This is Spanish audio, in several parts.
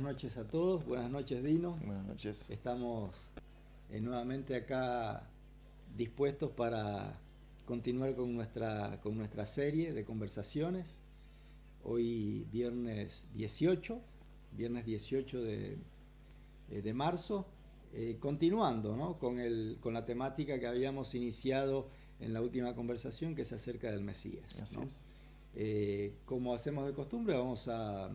noches a todos, buenas noches Dino. Buenas noches. Estamos nuevamente acá dispuestos para continuar con nuestra serie de conversaciones. Hoy viernes 18 de marzo, continuando, ¿no?, con la temática que habíamos iniciado en la última conversación, que es acerca del Mesías, Así ¿no? es. Como hacemos de costumbre, vamos a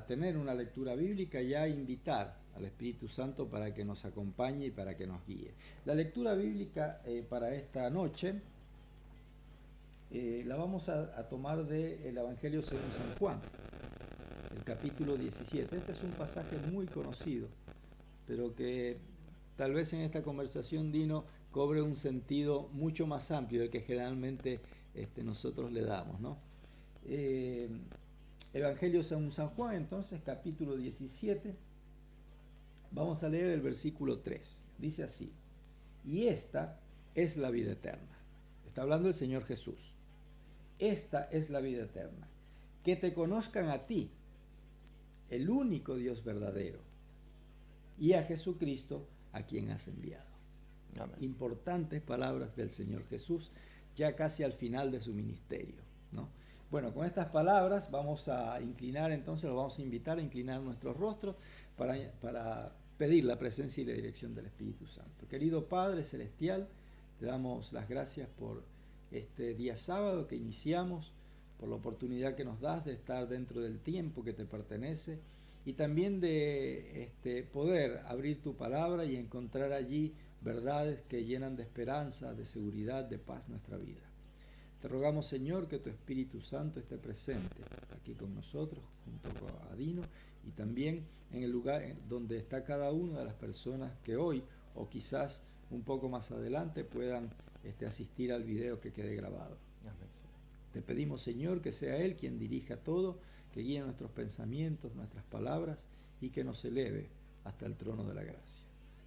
tener una lectura bíblica y a invitar al Espíritu Santo para que nos acompañe y para que nos guíe. La lectura bíblica para esta noche la vamos a tomar del Evangelio según San Juan, el capítulo 17. Este es un pasaje muy conocido, pero que tal vez en esta conversación, Dino, cobre un sentido mucho más amplio del que generalmente nosotros le damos, ¿no? Evangelio según San Juan, entonces, capítulo 17. Vamos a leer el versículo 3. Dice así: y esta es la vida eterna. Está hablando el Señor Jesús. Esta es la vida eterna, que te conozcan a ti, el único Dios verdadero, y a Jesucristo, a quien has enviado. Amén. Importantes palabras del Señor Jesús, ya casi al final de su ministerio, ¿no? Bueno, con estas palabras vamos a inclinar, entonces los vamos a invitar a inclinar nuestros rostros para pedir la presencia y la dirección del Espíritu Santo. Querido Padre Celestial, te damos las gracias por este día sábado que iniciamos, por la oportunidad que nos das de estar dentro del tiempo que te pertenece y también de poder abrir tu palabra y encontrar allí verdades que llenan de esperanza, de seguridad, de paz nuestra vida. Te rogamos, Señor, que tu Espíritu Santo esté presente aquí con nosotros, junto a Dino, y también en el lugar donde está cada una de las personas que hoy, o quizás un poco más adelante, puedan asistir al video que quede grabado. Amén. Te pedimos, Señor, que sea Él quien dirija todo, que guíe nuestros pensamientos, nuestras palabras, y que nos eleve hasta el trono de la gracia.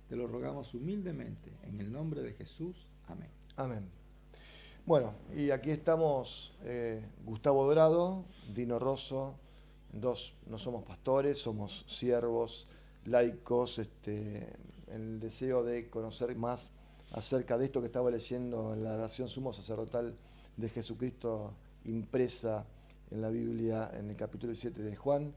Te lo rogamos humildemente, en el nombre de Jesús. Amén. Amén. Bueno, y aquí estamos Gustavo Dorado, Dino Rosso, no somos pastores, somos siervos, laicos, el deseo de conocer más acerca de esto que estaba leyendo en la oración sumo sacerdotal de Jesucristo impresa en la Biblia en el capítulo 7 de Juan.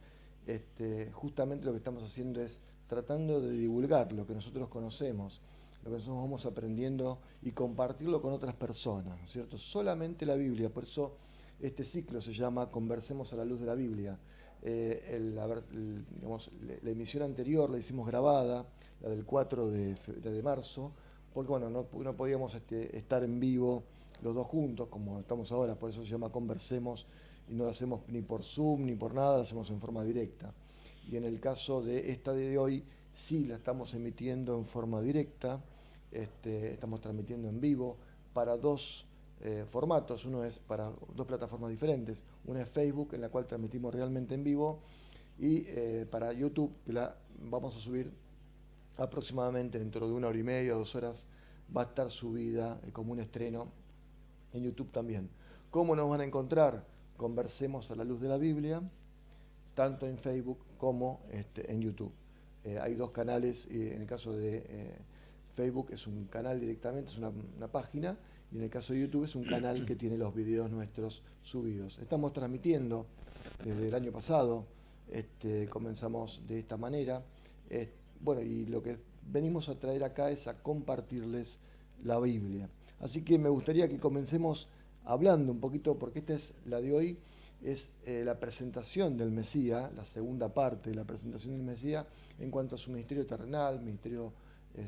Justamente lo que estamos haciendo es tratando de divulgar lo que nosotros conocemos, lo que nosotros vamos aprendiendo y compartirlo con otras personas, ¿no es cierto? Solamente la Biblia, por eso este ciclo se llama Conversemos a la luz de la Biblia. La emisión anterior la hicimos grabada, la del 4 de marzo, porque bueno, no podíamos estar en vivo los dos juntos, como estamos ahora, por eso se llama Conversemos, y no lo hacemos ni por Zoom ni por nada, lo hacemos en forma directa. Y en el caso de esta de hoy, sí la estamos emitiendo en forma directa, estamos transmitiendo en vivo para dos formatos. Uno es para dos plataformas diferentes. Una es Facebook, en la cual transmitimos realmente en vivo, y para YouTube, que la vamos a subir aproximadamente dentro de 1 hora y media, 2 horas, va a estar subida como un estreno en YouTube también. ¿Cómo nos van a encontrar? Conversemos a la luz de la Biblia, tanto en Facebook como en YouTube. Hay dos canales, en el caso de Facebook es un canal directamente, es una página, y en el caso de YouTube es un canal que tiene los videos nuestros subidos. Estamos transmitiendo desde el año pasado, comenzamos de esta manera. Bueno, y lo que venimos a traer acá es a compartirles la Biblia. Así que me gustaría que comencemos hablando un poquito, porque esta es la de hoy, es la presentación del Mesías, la segunda parte de la presentación del Mesías en cuanto a su ministerio terrenal, ministerio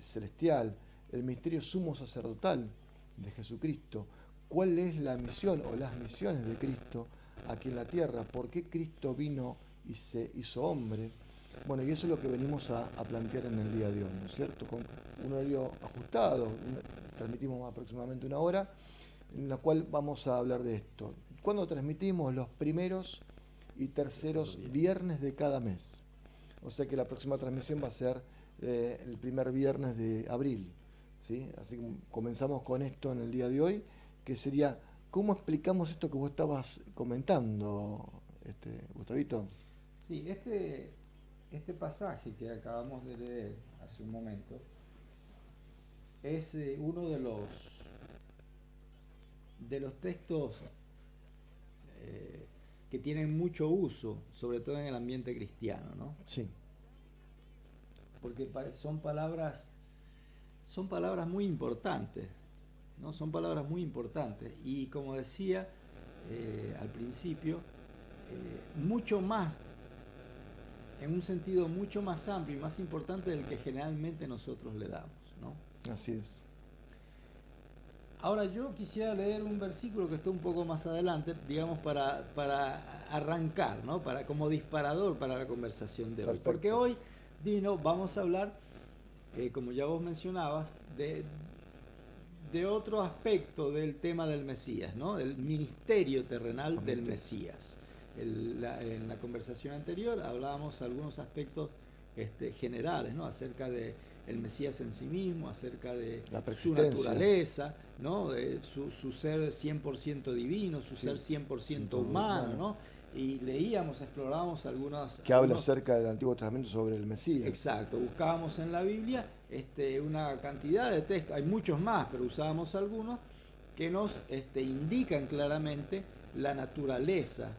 celestial, el ministerio sumo sacerdotal de Jesucristo. ¿Cuál es la misión o las misiones de Cristo aquí en la tierra? ¿Por qué Cristo vino y se hizo hombre? Bueno, y eso es lo que venimos a plantear en el día de hoy, ¿no es cierto? Con un horario ajustado, transmitimos aproximadamente 1 hora, en la cual vamos a hablar de esto. ¿Cuándo transmitimos? Los primeros y terceros viernes de cada mes. O sea que la próxima transmisión va a ser el primer viernes de abril, ¿sí? Así que comenzamos con esto en el día de hoy, que sería, ¿cómo explicamos esto que vos estabas comentando, Gustavito? Sí, este pasaje que acabamos de leer hace un momento es uno de los textos que tienen mucho uso, sobre todo en el ambiente cristiano, ¿no? Sí. Porque son palabras muy importantes, ¿no? Son palabras muy importantes. Y como decía al principio, mucho más, en un sentido mucho más amplio y más importante del que generalmente nosotros le damos, ¿no? Así es. Ahora yo quisiera leer un versículo que está un poco más adelante, digamos, para arrancar, ¿no? Como disparador para la conversación de Perfecto. hoy. Porque hoy, Dino, vamos a hablar, como ya vos mencionabas, de otro aspecto del tema del Mesías, ¿no? El ministerio terrenal del Mesías. En la conversación anterior hablábamos algunos aspectos generales, ¿no? Acerca de el Mesías en sí mismo, acerca de su naturaleza, ¿no? De su ser 100% divino, su ser 100% humano, ¿no? Y leíamos, explorábamos algunos... Que habla acerca del Antiguo Testamento sobre el Mesías. Exacto, buscábamos en la Biblia una cantidad de textos, hay muchos más, pero usábamos algunos que nos indican claramente la naturaleza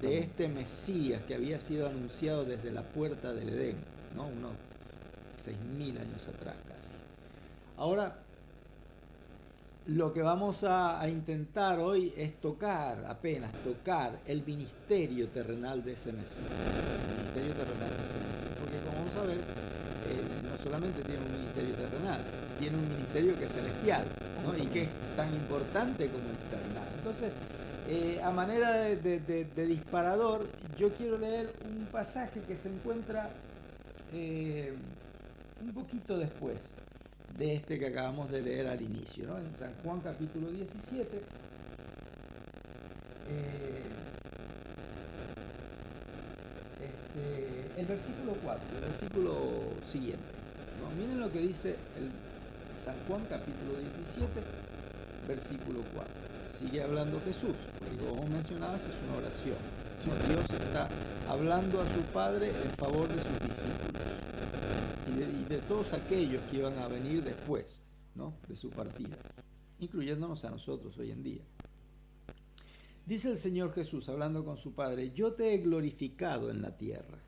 de este Mesías que había sido anunciado desde la puerta del Edén, ¿no? Unos 6.000 años atrás casi. Ahora, lo que vamos a intentar hoy es apenas tocar el ministerio terrenal de ese Mesías. El ministerio terrenal de ese Mesías. Porque como vamos a ver, no solamente tiene un ministerio terrenal, tiene un ministerio que es celestial, ¿no? Y que es tan importante como el terrenal. Entonces, a manera de disparador, yo quiero leer un pasaje que se encuentra un poquito después de este que acabamos de leer al inicio, ¿no? En San Juan capítulo 17, el versículo 4, el versículo siguiente, ¿no? Miren lo que dice San Juan capítulo 17, versículo 4. Sigue hablando Jesús, porque como mencionabas es una oración, ¿no? Dios está hablando a su Padre en favor de sus discípulos y de todos aquellos que iban a venir después, ¿no? De su partida, incluyéndonos a nosotros hoy en día. Dice el Señor Jesús hablando con su Padre: yo te he glorificado en la tierra,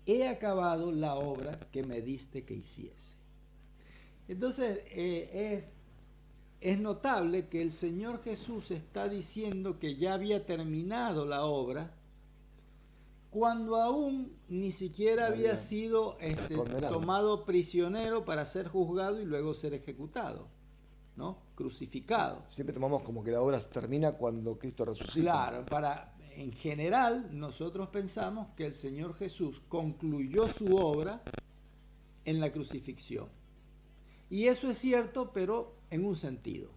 he acabado la obra que me diste que hiciese. Entonces es notable que el Señor Jesús está diciendo que ya había terminado la obra cuando aún ni siquiera había sido tomado prisionero para ser juzgado y luego ser ejecutado, ¿no? Crucificado. Siempre tomamos como que la obra se termina cuando Cristo resucita. Claro, en general nosotros pensamos que el Señor Jesús concluyó su obra en la crucifixión. Y eso es cierto, pero en un sentido.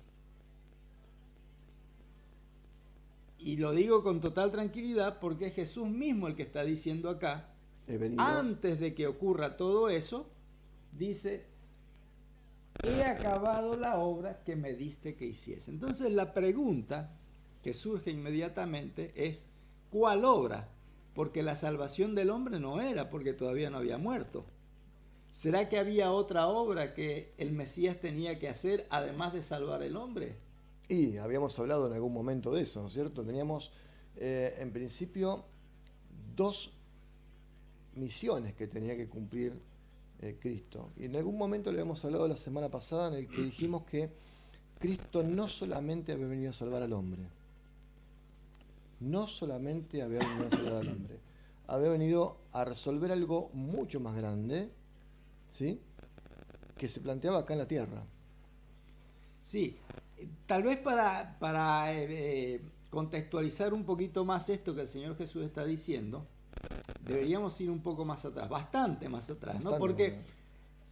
Y lo digo con total tranquilidad porque es Jesús mismo el que está diciendo acá, antes de que ocurra todo eso, dice: he acabado la obra que me diste que hiciese. Entonces la pregunta que surge inmediatamente es: ¿cuál obra? Porque la salvación del hombre no era porque todavía no había muerto. ¿Será que había otra obra que el Mesías tenía que hacer además de salvar al hombre? Y habíamos hablado en algún momento de eso, ¿no es cierto? Teníamos en principio dos misiones que tenía que cumplir Cristo. Y en algún momento le habíamos hablado la semana pasada en el que dijimos que Cristo no solamente había venido a salvar al hombre, había venido a resolver algo mucho más grande, ¿sí? Que se planteaba acá en la tierra. Sí, tal vez para contextualizar un poquito más esto que el Señor Jesús está diciendo, deberíamos ir un poco más atrás, bastante más atrás, ¿no? Porque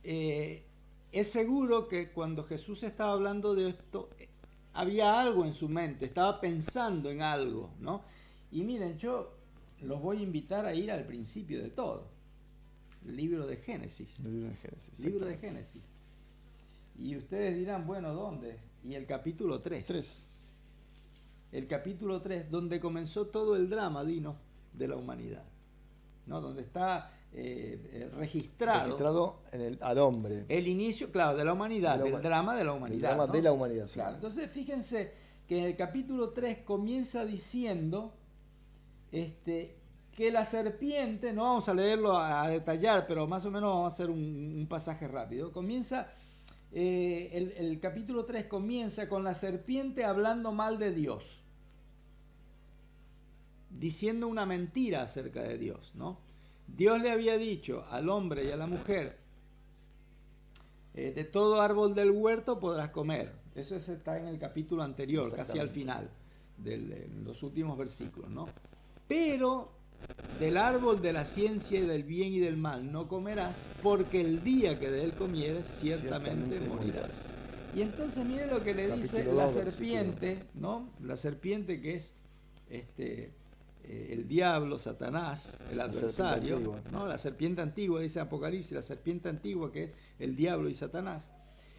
es seguro que cuando Jesús estaba hablando de esto, había algo en su mente, estaba pensando en algo, ¿no? Y miren, yo los voy a invitar a ir al principio de todo, el libro de Génesis. Libro de Génesis. Y ustedes dirán, bueno, ¿dónde? Y el capítulo 3. El capítulo 3, donde comenzó todo el drama, Dino, de la humanidad. ¿no? Donde está registrado al hombre. El inicio, claro, de la humanidad, del drama de la humanidad. El drama, ¿no? de la humanidad. Sí. Claro, entonces fíjense que en el capítulo 3 comienza diciendo que la serpiente, no vamos a leerlo a detallar, pero más o menos vamos a hacer un pasaje rápido. Comienza, el capítulo 3 comienza con la serpiente hablando mal de Dios, diciendo una mentira acerca de Dios, ¿no? Dios le había dicho al hombre y a la mujer, de todo árbol del huerto podrás comer. Eso está en el capítulo anterior, casi al final, de los últimos versículos, ¿no? Pero del árbol de la ciencia y del bien y del mal no comerás, porque el día que de él comieres, ciertamente morirás. Y entonces mire lo que le dice la serpiente, ¿no? La serpiente, que es el diablo, Satanás, el adversario, ¿no? La serpiente antigua, dice Apocalipsis, la serpiente antigua, que es el diablo y Satanás.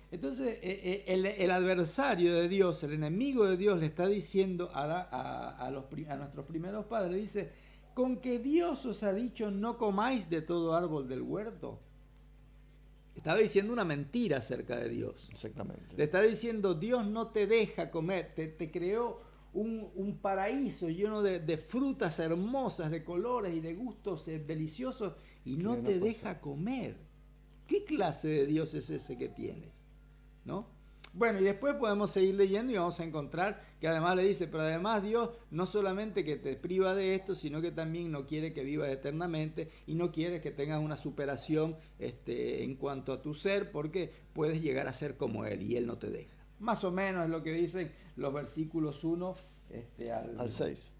Entonces el adversario de Dios, el enemigo de Dios, le está diciendo a nuestros primeros padres, le dice: ¿con que Dios os ha dicho no comáis de todo árbol del huerto? Estaba diciendo una mentira acerca de Dios. Exactamente. Le está diciendo: Dios no te deja comer, te creó un paraíso lleno de frutas hermosas, de colores y de gustos deliciosos, y no te deja comer. ¿Qué clase de Dios es ese que tienes? ¿No? Bueno, y después podemos seguir leyendo y vamos a encontrar que además le dice: pero además Dios no solamente que te priva de esto, sino que también no quiere que vivas eternamente y no quiere que tengas una superación en cuanto a tu ser, porque puedes llegar a ser como Él y Él no te deja. Más o menos es lo que dicen los versículos 1 al 6,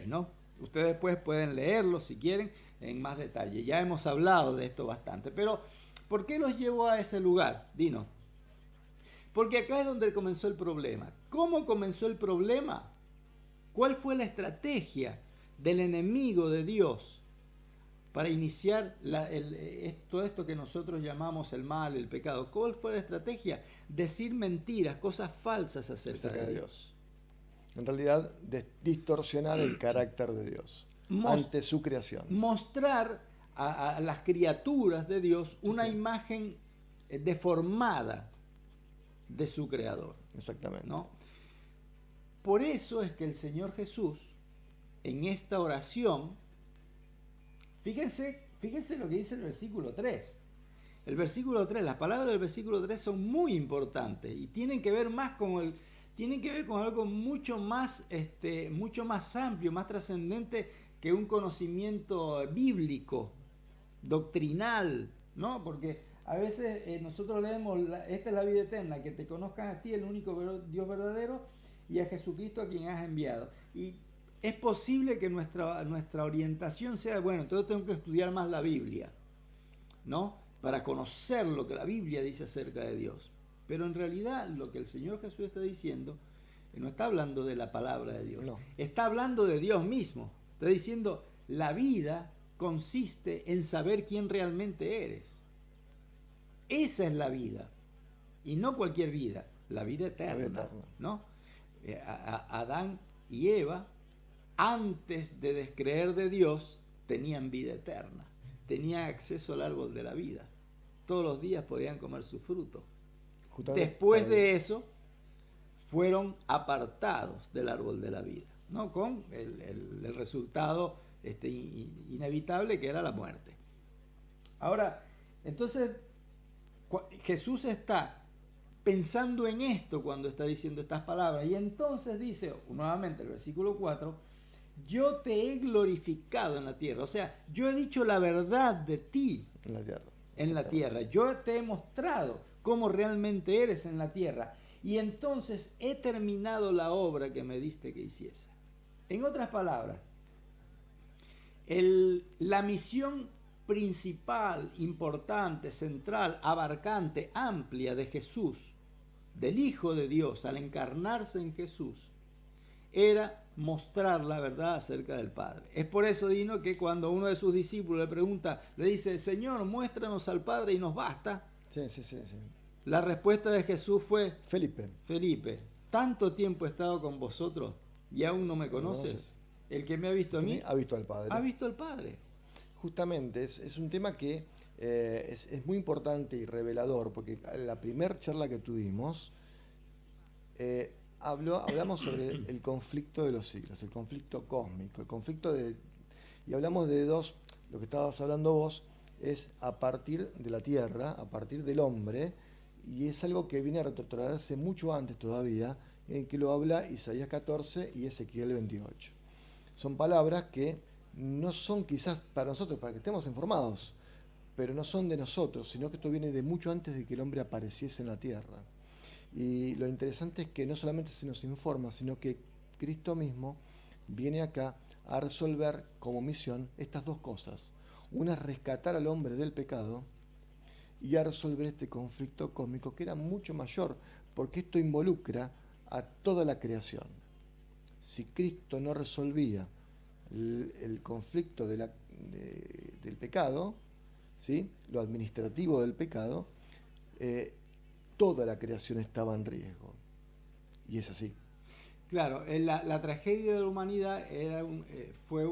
¿no? Ustedes después pueden leerlo si quieren en más detalle. Ya hemos hablado de esto bastante, pero ¿por qué los llevo a ese lugar? Dinos. Porque acá es donde comenzó el problema. ¿Cómo comenzó el problema? ¿Cuál fue la estrategia del enemigo de Dios para iniciar todo esto que nosotros llamamos el mal, el pecado? ¿Cuál fue la estrategia? Decir mentiras, cosas falsas acerca de Dios. En realidad, distorsionar el carácter de Dios ante su creación. Mostrar a las criaturas de Dios una imagen deformada de su creador. Exactamente. ¿No? Por eso es que el Señor Jesús, en esta oración, fíjense lo que dice el versículo 3. El versículo 3, las palabras del versículo 3 son muy importantes y tienen que ver con algo mucho más amplio, más trascendente que un conocimiento bíblico, doctrinal, ¿no? Porque a veces nosotros leemos, esta es la vida eterna, que te conozcan a ti, el único Dios verdadero, y a Jesucristo a quien has enviado. Y es posible que nuestra orientación sea, bueno, entonces tengo que estudiar más la Biblia, ¿no? Para conocer lo que la Biblia dice acerca de Dios. Pero en realidad lo que el Señor Jesús está diciendo, no está hablando de la palabra de Dios, no. Está hablando de Dios mismo. Está diciendo, la vida consiste en saber quién realmente eres. Esa es la vida, y no cualquier vida, la vida eterna, ¿no? Adán y Eva, antes de descreer de Dios, tenían vida eterna, tenían acceso al árbol de la vida, todos los días podían comer su fruto. Después de eso, fueron apartados del árbol de la vida, ¿no? Con el resultado inevitable, que era la muerte. Ahora, entonces, Jesús está pensando en esto cuando está diciendo estas palabras, y entonces dice nuevamente el versículo 4: yo te he glorificado en la tierra, o sea, yo he dicho la verdad de ti en la tierra, yo te he mostrado cómo realmente eres en la tierra, y entonces he terminado la obra que me diste que hiciese. En otras palabras, la misión principal, importante, central, abarcante, amplia de Jesús, del Hijo de Dios, al encarnarse en Jesús, era mostrar la verdad acerca del Padre. Es por eso, Dino, que cuando uno de sus discípulos le pregunta, le dice: Señor, muéstranos al Padre y nos basta. Sí. La respuesta de Jesús fue: Felipe, tanto tiempo he estado con vosotros y aún no me conoces. El que me ha visto a mí ha visto al Padre. Ha visto al Padre. justamente es un tema que es muy importante y revelador, porque la primera charla que tuvimos hablamos sobre el conflicto de los siglos, el conflicto cósmico, el conflicto y hablamos de dos, lo que estabas hablando vos, es a partir de la tierra, a partir del hombre, y es algo que viene a retrotraerse mucho antes todavía, en que lo habla Isaías 14 y Ezequiel 28. Son palabras que no son quizás para nosotros, para que estemos informados, pero no son de nosotros, sino que esto viene de mucho antes de que el hombre apareciese en la tierra. Y lo interesante es que no solamente se nos informa, sino que Cristo mismo viene acá a resolver como misión estas dos cosas. Una es rescatar al hombre del pecado y a resolver este conflicto cósmico que era mucho mayor, porque esto involucra a toda la creación. Si Cristo no resolvía el conflicto del pecado, ¿sí?, lo administrativo del pecado, toda la creación estaba en riesgo. Y es así. Claro, la tragedia de la humanidad fue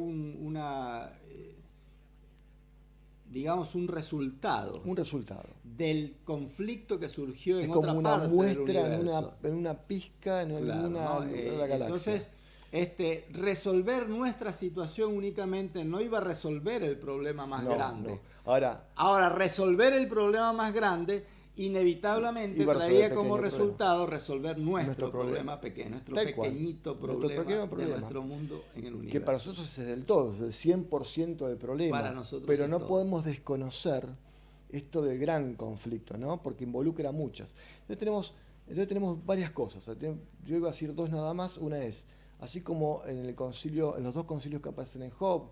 digamos, un resultado. Un resultado. Del conflicto que surgió en otra parte del universo. Es como una muestra en una pizca, en alguna de la galaxia. Entonces, resolver nuestra situación únicamente no iba a resolver el problema más grande. No. Ahora, resolver el problema más grande inevitablemente traía como resultado resolver nuestro problema pequeño, nuestro pequeñito problema de nuestro mundo en el universo. Que para nosotros es del todo, es del 100% del problema. Para nosotros pero no podemos desconocer esto del gran conflicto, ¿no? Porque involucra muchas. Entonces tenemos varias cosas. Yo iba a decir dos nada más. Una es, así como en el concilio, en los dos concilios que aparecen en Job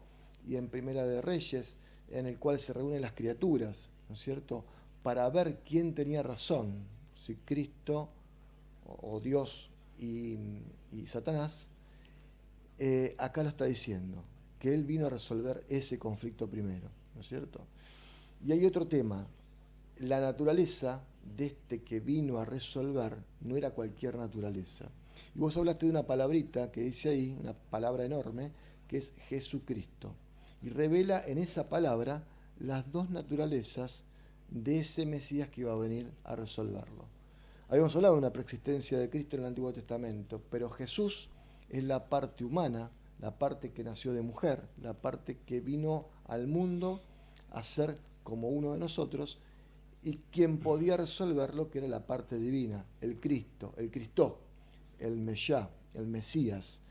y en Primera de Reyes, en el cual se reúnen las criaturas, ¿no es cierto?, para ver quién tenía razón, si Cristo o Dios y Satanás. Acá lo está diciendo, que él vino a resolver ese conflicto primero, ¿no es cierto? Y hay otro tema, la naturaleza de este que vino a resolver no era cualquier naturaleza. Y vos hablaste de una palabrita que dice ahí, una palabra enorme, que es Jesucristo. Y revela en esa palabra las dos naturalezas de ese Mesías que iba a venir a resolverlo. Habíamos hablado de una preexistencia de Cristo en el Antiguo Testamento, pero Jesús es la parte humana, la parte que nació de mujer, la parte que vino al mundo a ser como uno de nosotros, y quien podía resolverlo, que era la parte divina, el Cristo, el Meshá, el Mesías,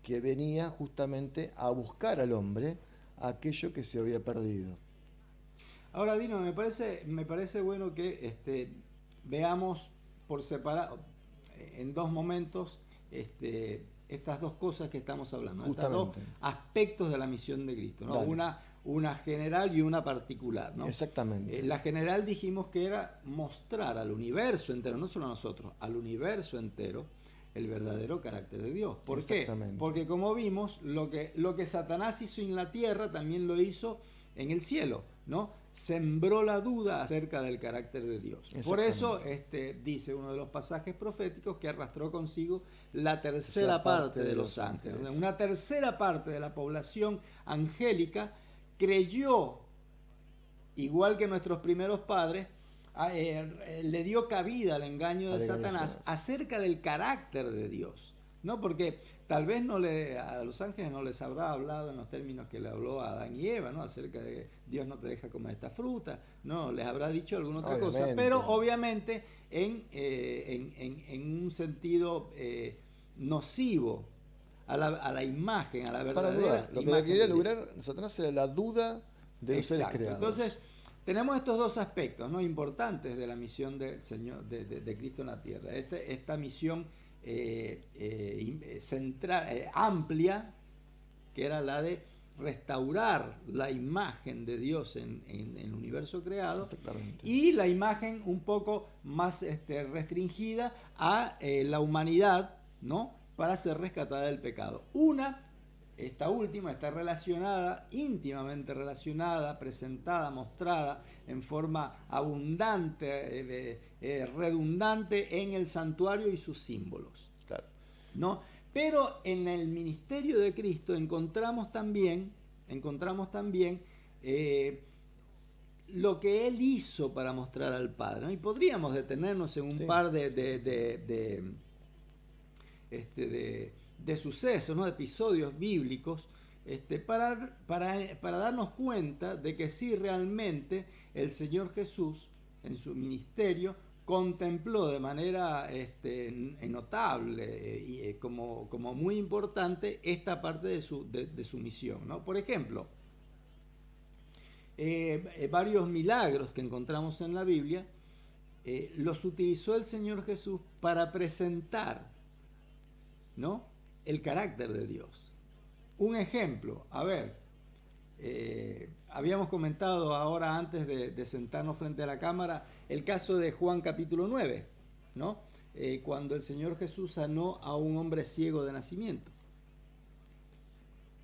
que venía justamente a buscar al hombre aquello que se había perdido. Ahora, Dino, me parece bueno que veamos por separado, en dos momentos, estas dos cosas que estamos hablando, estos dos aspectos de la misión de Cristo, ¿no? Una general y una particular, ¿no? Exactamente. La general dijimos que era mostrar al universo entero, no solo a nosotros, al universo entero, el verdadero carácter de Dios. ¿Por qué? Porque como vimos, lo que Satanás hizo en la tierra también lo hizo en el cielo, ¿no? Sembró la duda acerca del carácter de Dios. Por eso dice uno de los pasajes proféticos que arrastró consigo la tercera parte de los ángeles. Una tercera parte de la población angélica creyó, igual que nuestros primeros padres, le dio cabida al engaño de Satanás acerca del carácter de Dios, ¿no? Porque tal vez a los ángeles no les habrá hablado en los términos que le habló a Adán y Eva, ¿no? Acerca de que Dios no te deja comer esta fruta, no, les habrá dicho alguna otra cosa, pero obviamente en un sentido nocivo a la imagen, a la verdadera lo que quería lograr Satanás era la duda de los seres creados. Entonces, tenemos estos dos aspectos, ¿no?, importantes de la misión del Señor, de Cristo en la tierra. Esta misión central, amplia, que era la de restaurar la imagen de Dios en el universo creado, y la imagen un poco más restringida a la humanidad, ¿no?, para ser rescatada del pecado. Esta última está relacionada, íntimamente relacionada, presentada, mostrada en forma abundante, redundante en el santuario y sus símbolos. Claro. ¿No? Pero en el ministerio de Cristo encontramos también lo que él hizo para mostrar al Padre, ¿no? Y podríamos detenernos en un par de sucesos, ¿no? De episodios bíblicos, para darnos cuenta de que sí, realmente el Señor Jesús en su ministerio contempló de manera notable y como muy importante esta parte de su misión, ¿no? Por ejemplo, varios milagros que encontramos en la Biblia los utilizó el Señor Jesús para presentar, ¿no?, el carácter de Dios. Un ejemplo, habíamos comentado ahora antes de sentarnos frente a la cámara el caso de Juan capítulo 9, ¿no? Cuando el Señor Jesús sanó a un hombre ciego de nacimiento,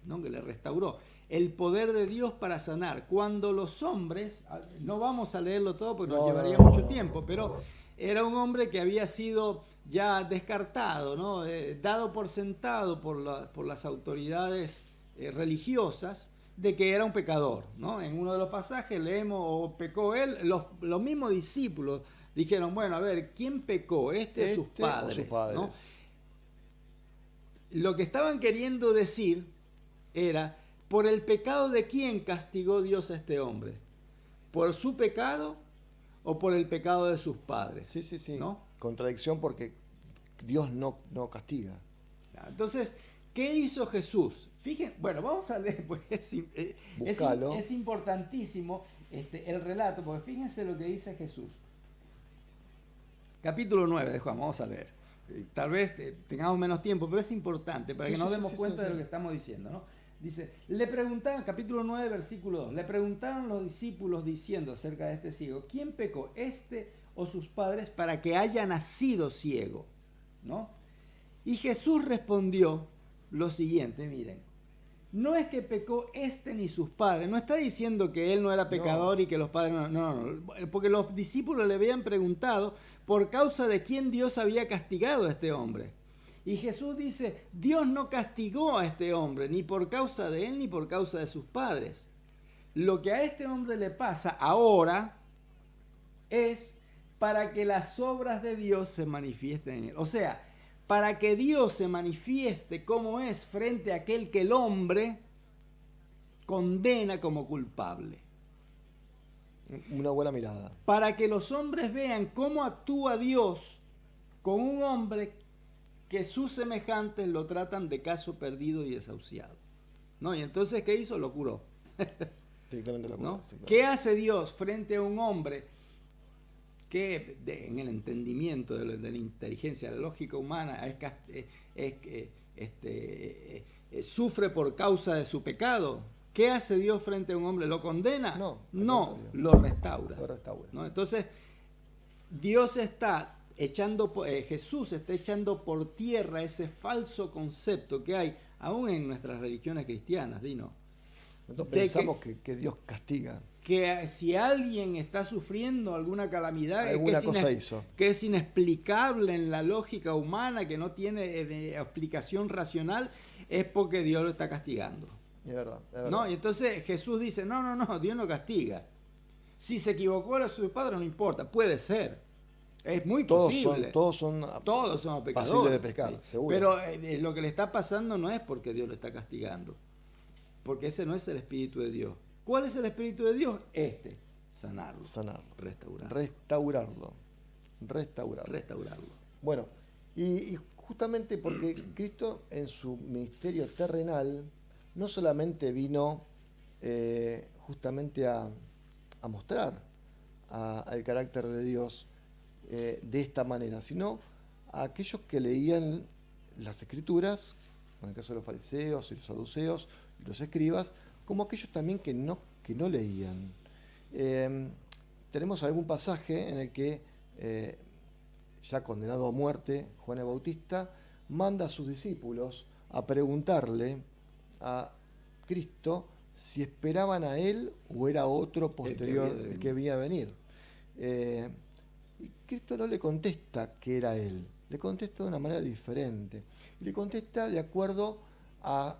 ¿no?, que le restauró. El poder de Dios para sanar. Cuando los hombres, no vamos a leerlo todo porque nos llevaría mucho tiempo, pero era un hombre que había sido ya descartado, ¿no? Dado por sentado por las autoridades religiosas de que era un pecador, ¿no? En uno de los pasajes leemos, o pecó él, los mismos discípulos dijeron, bueno, a ver, ¿quién pecó? ¿Este o sus padres? ¿No? Lo que estaban queriendo decir era, ¿por el pecado de quién castigó Dios a este hombre? ¿Por su pecado o por el pecado de sus padres? Sí. ¿No? Contradicción porque Dios no castiga. Entonces, ¿qué hizo Jesús? Fíjense, bueno, vamos a leer, pues es importantísimo el relato, porque fíjense lo que dice Jesús. Capítulo 9 de Juan, vamos a leer. Tal vez tengamos menos tiempo, pero es importante para que nos demos cuenta de lo que estamos diciendo, ¿no? Dice, le preguntaron, capítulo 9, versículo 2, le preguntaron los discípulos diciendo acerca de este ciego, ¿quién pecó, este o sus padres, para que haya nacido ciego? ¿No? Y Jesús respondió lo siguiente, miren, no es que pecó este ni sus padres, no está diciendo que él no era pecador y que los padres no, porque los discípulos le habían preguntado por causa de quién Dios había castigado a este hombre. Y Jesús dice, Dios no castigó a este hombre, ni por causa de él, ni por causa de sus padres. Lo que a este hombre le pasa ahora es para que las obras de Dios se manifiesten en él. O sea, para que Dios se manifieste como es frente a aquel que el hombre condena como culpable. Una buena mirada. Para que los hombres vean cómo actúa Dios con un hombre que sus semejantes lo tratan de caso perdido y desahuciado, ¿no? Y entonces, ¿qué hizo? Lo curó. Directamente lo curó. ¿No? Sí, claro. ¿Qué hace Dios frente a un hombre que en el entendimiento de la inteligencia, de la lógica humana, sufre por causa de su pecado? ¿Qué hace Dios frente a un hombre? ¿Lo condena? No, lo restaura. ¿No? Entonces, Dios está Jesús está echando por tierra ese falso concepto que hay aún en nuestras religiones cristianas, Dino. Nosotros pensamos que Dios castiga. Que si alguien está sufriendo alguna calamidad que es inexplicable en la lógica humana, que no tiene explicación racional, es porque Dios lo está castigando. Es verdad. ¿No? Y entonces Jesús dice, no, Dios no castiga. Si se equivocó a su padre, no importa, puede ser. Es muy posible. Todos somos pecadores. Pasibles de pecar, seguro. Pero lo que le está pasando no es porque Dios lo está castigando. Porque ese no es el Espíritu de Dios. ¿Cuál es el Espíritu de Dios? Sanarlo. Restaurarlo. Bueno, y justamente porque Cristo en su ministerio terrenal no solamente vino justamente a mostrar al carácter de Dios de esta manera, sino a aquellos que leían las Escrituras, en el caso de los fariseos y los saduceos y los escribas, como aquellos también que no leían. Tenemos algún pasaje en el que, ya condenado a muerte, Juan el Bautista manda a sus discípulos a preguntarle a Cristo si esperaban a él o era otro posterior el que venía a venir. Y Cristo no le contesta que era él, le contesta de una manera diferente. Y le contesta de acuerdo al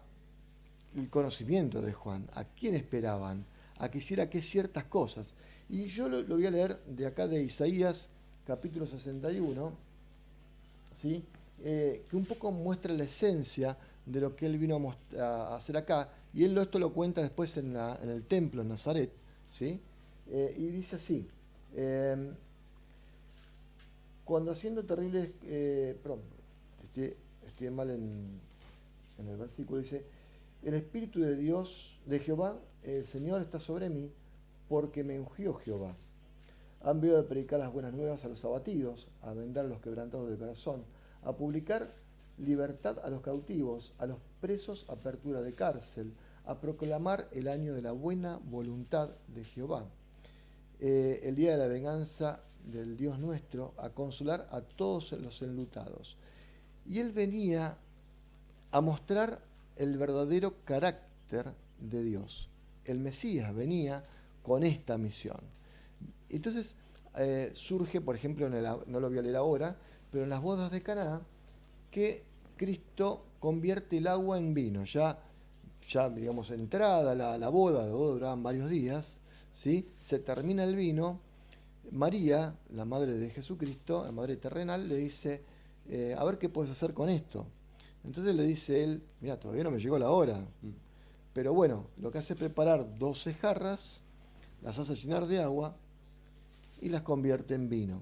conocimiento de Juan. ¿A quién esperaban? a que hiciera que ciertas cosas. Y yo lo voy a leer de acá de Isaías, capítulo 61, ¿sí? Que un poco muestra la esencia de lo que él vino a hacer acá. Y él esto lo cuenta después en el templo, en Nazaret, ¿sí? Y dice así, cuando haciendo terribles, perdón, estoy mal en el versículo, dice, el Espíritu de Dios, de Jehová, el Señor está sobre mí, porque me ungió Jehová. Ha enviado a predicar las buenas nuevas a los abatidos, a vendar a los quebrantados de corazón, a publicar libertad a los cautivos, a los presos apertura de cárcel, a proclamar el año de la buena voluntad de Jehová, el día de la venganza del Dios nuestro, a consolar a todos los enlutados. Y él venía a mostrar el verdadero carácter de Dios. El Mesías venía con esta misión. Entonces surge, por ejemplo, no lo voy a leer ahora, pero en las bodas de Caná, que Cristo convierte el agua en vino. Ya digamos, entrada la boda duraban varios días, ¿sí? Se termina el vino. María, la madre de Jesucristo, la madre terrenal, le dice, a ver qué puedes hacer con esto. Entonces le dice él, mira, todavía no me llegó la hora. Pero bueno, lo que hace es preparar 12 jarras, las hace llenar de agua y las convierte en vino.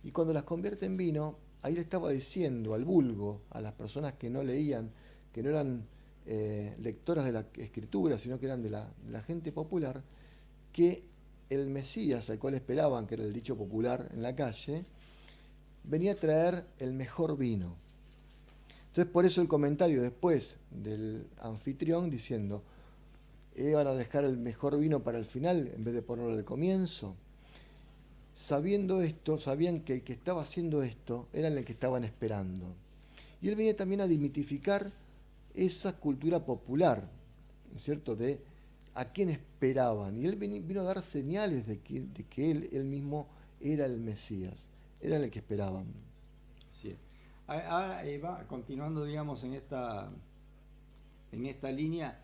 Y cuando las convierte en vino, ahí le estaba diciendo al vulgo, a las personas que no leían, que no eran lectoras de la Escritura, sino que eran de la gente popular, que el Mesías, al cual esperaban, que era el dicho popular en la calle, venía a traer el mejor vino. Entonces, por eso el comentario después del anfitrión diciendo, ¿van a dejar el mejor vino para el final en vez de ponerlo al comienzo? Sabiendo esto, sabían que el que estaba haciendo esto era el que estaban esperando. Y él venía también a dimitificar esa cultura popular, ¿no es cierto?, de a quién esperaban. Y él vino a dar señales de que él mismo era el Mesías, era el que esperaban. Sí. Ahora, continuando, digamos, en esta línea,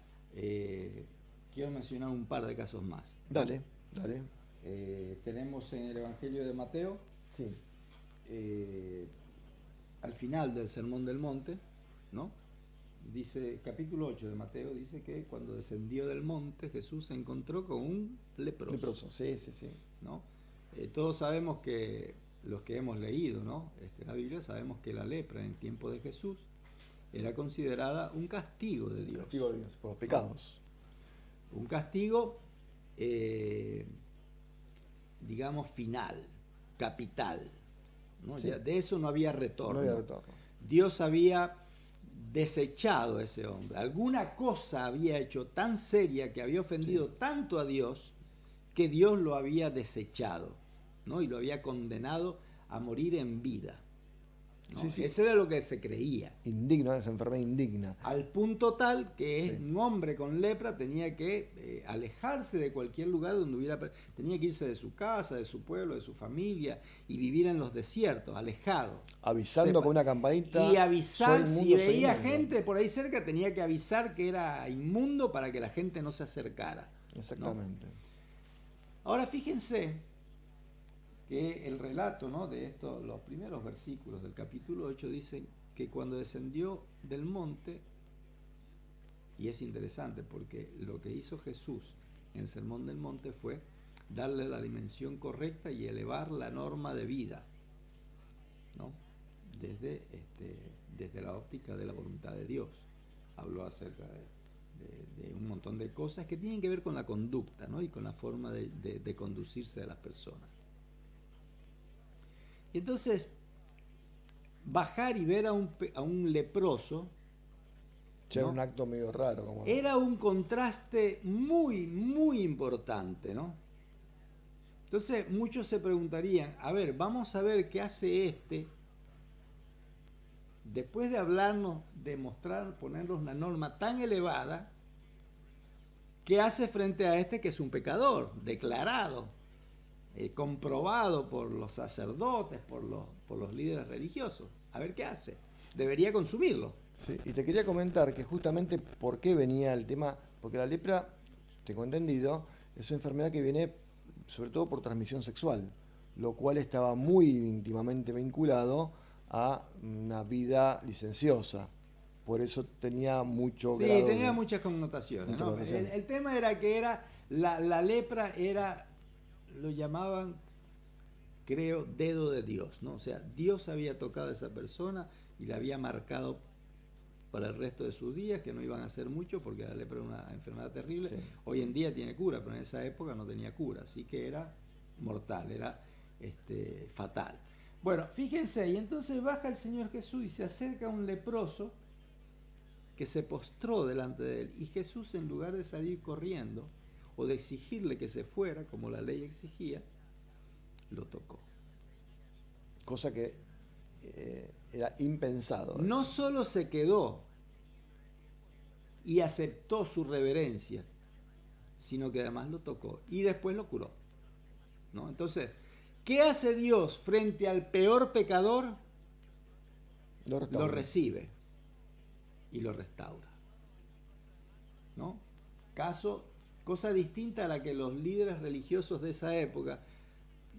quiero mencionar un par de casos más. Dale. Tenemos en el Evangelio de Mateo, sí. Al final del Sermón del Monte, ¿no? Dice, capítulo 8 de Mateo, dice que cuando descendió del monte, Jesús se encontró con un leproso. Sí. ¿No? Todos sabemos que, los que hemos leído, ¿no?, la Biblia, sabemos que la lepra en el tiempo de Jesús era considerada un castigo de Dios. Castigo de Dios por los pecados. Un castigo, digamos, final, capital, ¿no? Sí. Ya de eso no había retorno. No había retorno. Dios había desechado a ese hombre. Alguna cosa había hecho tan seria que había ofendido tanto a Dios que Dios lo había desechado, ¿no? Y lo había condenado a morir en vida, ¿no? Sí. Eso era lo que se creía. Indigno, esa enfermedad indigna. Al punto tal que un hombre con lepra tenía que alejarse de cualquier lugar donde hubiera... Tenía que irse de su casa, de su pueblo, de su familia y vivir en los desiertos, alejado. Avisando con una campanita. Y avisar, si veía inmundo. gente por ahí cerca, tenía que avisar que era inmundo para que la gente no se acercara. Exactamente. ¿No? Ahora fíjense que el relato, ¿no?, de esto, los primeros versículos del capítulo 8 dicen que cuando descendió del monte, y es interesante porque lo que hizo Jesús en el Sermón del Monte fue darle la dimensión correcta y elevar la norma de vida, ¿no?, desde la óptica de la voluntad de Dios. Habló acerca de un montón de cosas que tienen que ver con la conducta, ¿no?, y con la forma de conducirse de las personas. Y entonces, bajar y ver a un leproso, ¿no?, era un acto medio raro. Era un contraste muy, muy importante, ¿no? Entonces, muchos se preguntarían, a ver, vamos a ver qué hace después de hablarnos, de mostrar, ponernos una norma tan elevada, ¿qué hace frente a que es un pecador, declarado, comprobado por los sacerdotes, por los líderes religiosos? A ver qué hace. Debería consumirlo. Sí, y te quería comentar que justamente por qué venía el tema, porque la lepra tengo entendido, es una enfermedad que viene sobre todo por transmisión sexual, lo cual estaba muy íntimamente vinculado a una vida licenciosa. Por eso tenía mucho Sí, grado tenía de... muchas connotaciones, Mucha ¿no? connotación. El tema era que era la lepra era, lo llamaban, creo, dedo de Dios, ¿no? O sea, Dios había tocado a esa persona y la había marcado para el resto de sus días, que no iban a ser mucho porque la lepra era una enfermedad terrible. Sí. Hoy en día tiene cura, pero en esa época no tenía cura, así que era mortal, era fatal. Bueno, fíjense, y entonces baja el Señor Jesús y se acerca a un leproso que se postró delante de él, y Jesús, en lugar de salir corriendo o de exigirle que se fuera, como la ley exigía, lo tocó. Cosa que era impensado. No Eso. solo se quedó y aceptó su reverencia, sino que además lo tocó y después lo curó, ¿no? Entonces, ¿qué hace Dios frente al peor pecador? Lo recibe y lo restaura, ¿no? Cosa distinta a la que los líderes religiosos de esa época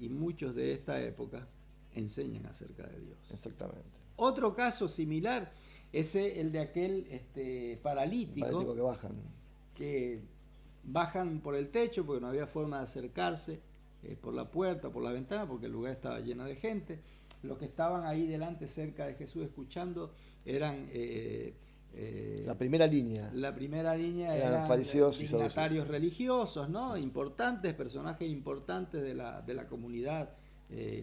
y muchos de esta época enseñan acerca de Dios. Exactamente. Otro caso similar es el de aquel paralítico que bajan por el techo porque no había forma de acercarse por la puerta, por la ventana, porque el lugar estaba lleno de gente. Los que estaban ahí delante, cerca de Jesús, escuchando, eran... la primera línea. La primera línea eran fariseos y dignatarios religiosos, ¿no? Sí. Importantes, personajes importantes de la comunidad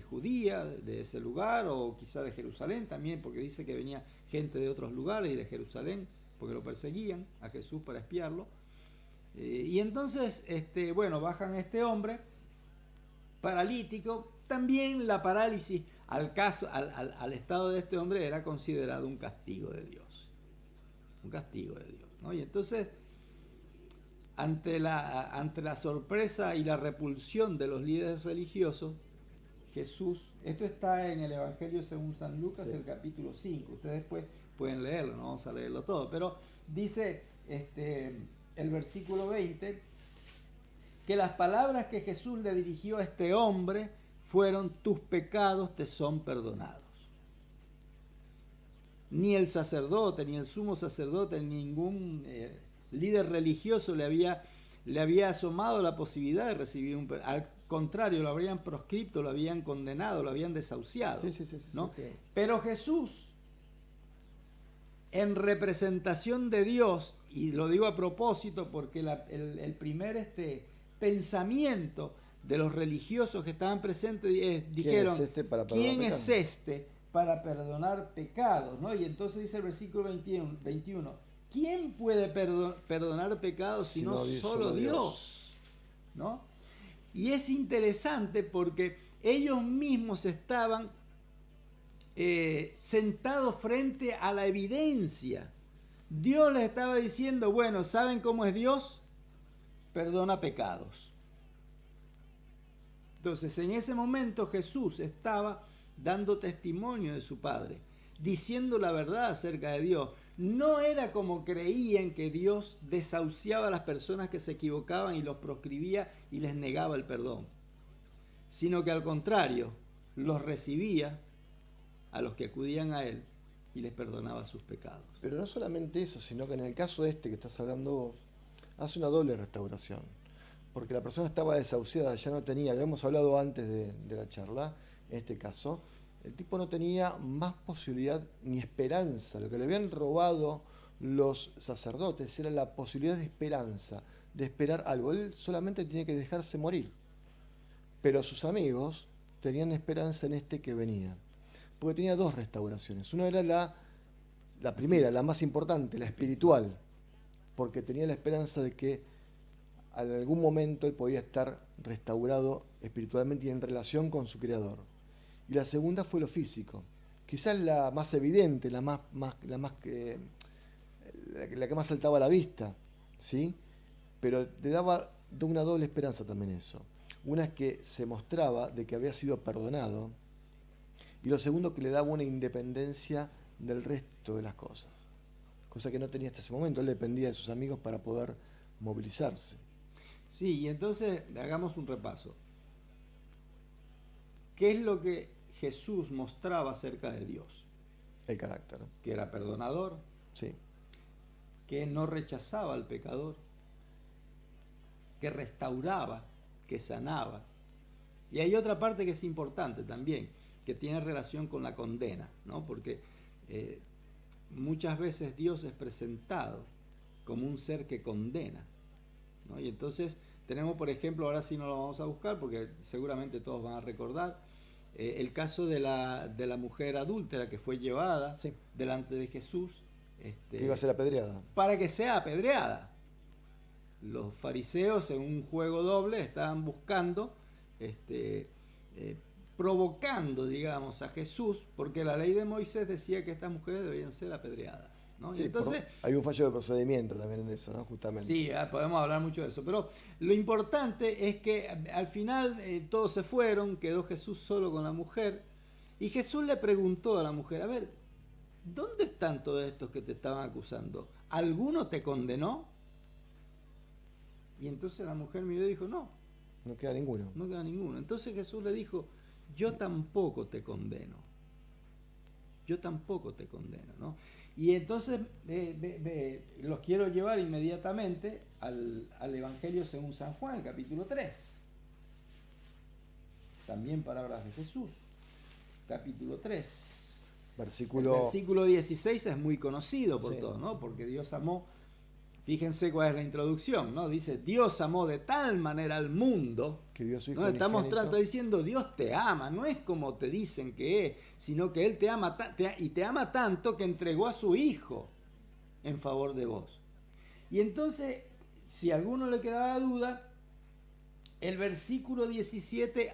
judía de ese lugar, o quizá de Jerusalén también, porque dice que venía gente de otros lugares y de Jerusalén, porque lo perseguían a Jesús para espiarlo. Y entonces, bajan a este hombre paralítico. También la parálisis al estado de este hombre era considerado un castigo de Dios. Un castigo de Dios, ¿no? Y entonces, ante la sorpresa y la repulsión de los líderes religiosos, Jesús, esto está en el Evangelio según San Lucas, sí, el capítulo 5, ustedes después pueden leerlo, no vamos a leerlo todo, pero dice el versículo 20, que las palabras que Jesús le dirigió a este hombre fueron: tus pecados te son perdonados. Ni el sacerdote, ni el sumo sacerdote, ni ningún líder religioso le había asomado la posibilidad de recibir un perdón. Al contrario, lo habrían proscripto, lo habían condenado, lo habían desahuciado. Sí, ¿no? Sí. Pero Jesús, en representación de Dios, y lo digo a propósito porque el primer pensamiento de los religiosos que estaban presentes dijeron: ¿quién es este para perdonar pecados? ¿No? Y entonces dice el versículo 21, ¿quién puede perdonar pecados sino solo Dios? ¿No? Y es interesante porque ellos mismos estaban sentados frente a la evidencia. Dios les estaba diciendo: bueno, ¿saben cómo es Dios? Perdona pecados. Entonces, en ese momento Jesús estaba dando testimonio de su Padre, diciendo la verdad acerca de Dios. No era como creían, que Dios desahuciaba a las personas que se equivocaban y los proscribía y les negaba el perdón, sino que al contrario, los recibía a los que acudían a Él y les perdonaba sus pecados. Pero no solamente eso, sino que en el caso que estás hablando vos, hace una doble restauración. Porque la persona estaba desahuciada, ya no tenía, lo hemos hablado antes de la charla, en este caso, el tipo no tenía más posibilidad ni esperanza. Lo que le habían robado los sacerdotes era la posibilidad de esperanza, de esperar algo. Él solamente tenía que dejarse morir. Pero sus amigos tenían esperanza en que venía. Porque tenía dos restauraciones. Una era la primera, la más importante, la espiritual. Porque tenía la esperanza de que en algún momento él podía estar restaurado espiritualmente y en relación con su Creador. Y la segunda fue lo físico, quizás la más evidente, la que más saltaba a la vista, ¿sí? Pero le daba una doble esperanza también eso. Una es que se mostraba de que había sido perdonado, y lo segundo, que le daba una independencia del resto de las cosas, cosa que no tenía hasta ese momento. Él dependía de sus amigos para poder movilizarse. Sí, y entonces hagamos un repaso. ¿Qué es lo que Jesús mostraba acerca de Dios? El carácter. Que era perdonador, Sí. que no rechazaba al pecador, que restauraba, que sanaba. Y hay otra parte que es importante también, que tiene relación con la condena, ¿no? Porque muchas veces Dios es presentado como un ser que condena, ¿no? Y entonces tenemos, por ejemplo, ahora sí no lo vamos a buscar porque seguramente todos van a recordar, el caso de la mujer adúltera que fue llevada Sí. delante de Jesús Que iba a ser apedreada. para que sea apedreada. Los fariseos, en un juego doble, estaban buscando, provocando, digamos, a Jesús, porque la ley de Moisés decía que estas mujeres debían ser apedreadas, ¿no? Sí, Y entonces, hay un fallo de procedimiento también en eso, ¿no? Justamente. sí, podemos hablar mucho de eso, pero lo importante es que al final todos se fueron, quedó Jesús solo con la mujer, y Jesús le preguntó a la mujer, a ver, ¿dónde están todos estos que te estaban acusando? ¿Alguno te condenó? Y entonces la mujer miró y dijo, no, No queda ninguno. no queda ninguno. Entonces Jesús le dijo, yo tampoco te condeno. Yo tampoco te condeno, ¿no? Y entonces los quiero llevar inmediatamente al Evangelio según San Juan, capítulo 3. También palabras de Jesús. Capítulo 3. El versículo 16 es muy conocido por todos, ¿no? Porque Dios amó. Fíjense cuál es la introducción, ¿no? Dice, Dios amó de tal manera al mundo, que dio a su Hijo ¿no? Estamos unigénito. diciendo, Dios te ama, no es como te dicen que es, sino que Él te ama, y te ama tanto que entregó a su Hijo en favor de vos. Y entonces, si a alguno le quedaba duda, el versículo 17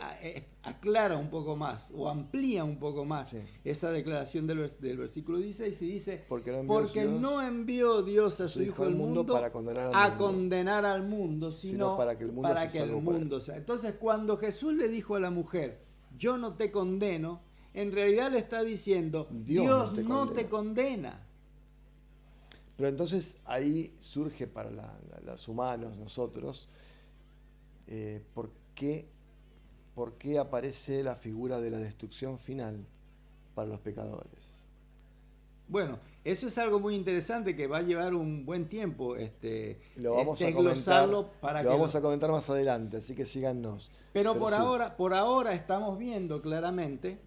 aclara un poco más o amplía un poco más esa declaración del versículo 16 y dice, porque no envió Dios a su Hijo al mundo para condenar al mundo, sino para que el mundo sea. Entonces, cuando Jesús le dijo a la mujer, yo no te condeno, en realidad le está diciendo, Dios no te condena. Pero entonces ahí surge para los humanos, nosotros, ¿por qué aparece la figura de la destrucción final para los pecadores? Bueno, eso es algo muy interesante que va a llevar un buen tiempo lo vamos a comentar más adelante, así que síganos. Pero por ahora estamos viendo claramente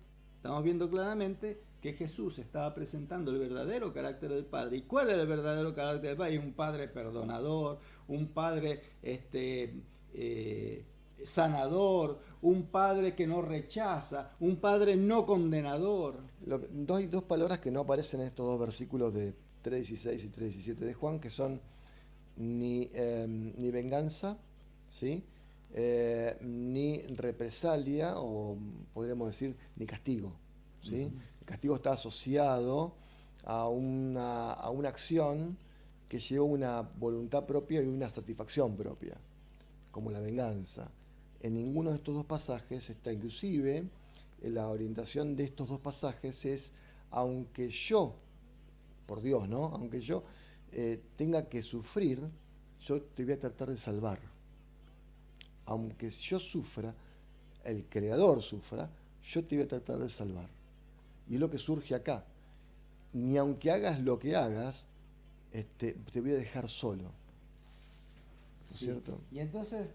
que Jesús estaba presentando el verdadero carácter del Padre. ¿Y cuál es el verdadero carácter del Padre? Un Padre perdonador, un Padre sanador, un Padre que no rechaza, un Padre no condenador. Hay dos palabras que no aparecen en estos dos versículos de 3.16 y 3.17 de Juan, que son ni venganza, ¿sí? Ni represalia, o podríamos decir, ni castigo, ¿sí? El castigo está asociado a una acción que lleva una voluntad propia y una satisfacción propia, como la venganza. En ninguno de estos dos pasajes está, inclusive, la orientación de estos dos pasajes es, aunque yo, por Dios, ¿no? Aunque yo tenga que sufrir, yo te voy a tratar de salvar. Aunque yo sufra, el Creador sufra, yo te voy a tratar de salvar. Y es lo que surge acá. Ni aunque hagas lo que hagas, te voy a dejar solo. ¿No es cierto? Y entonces,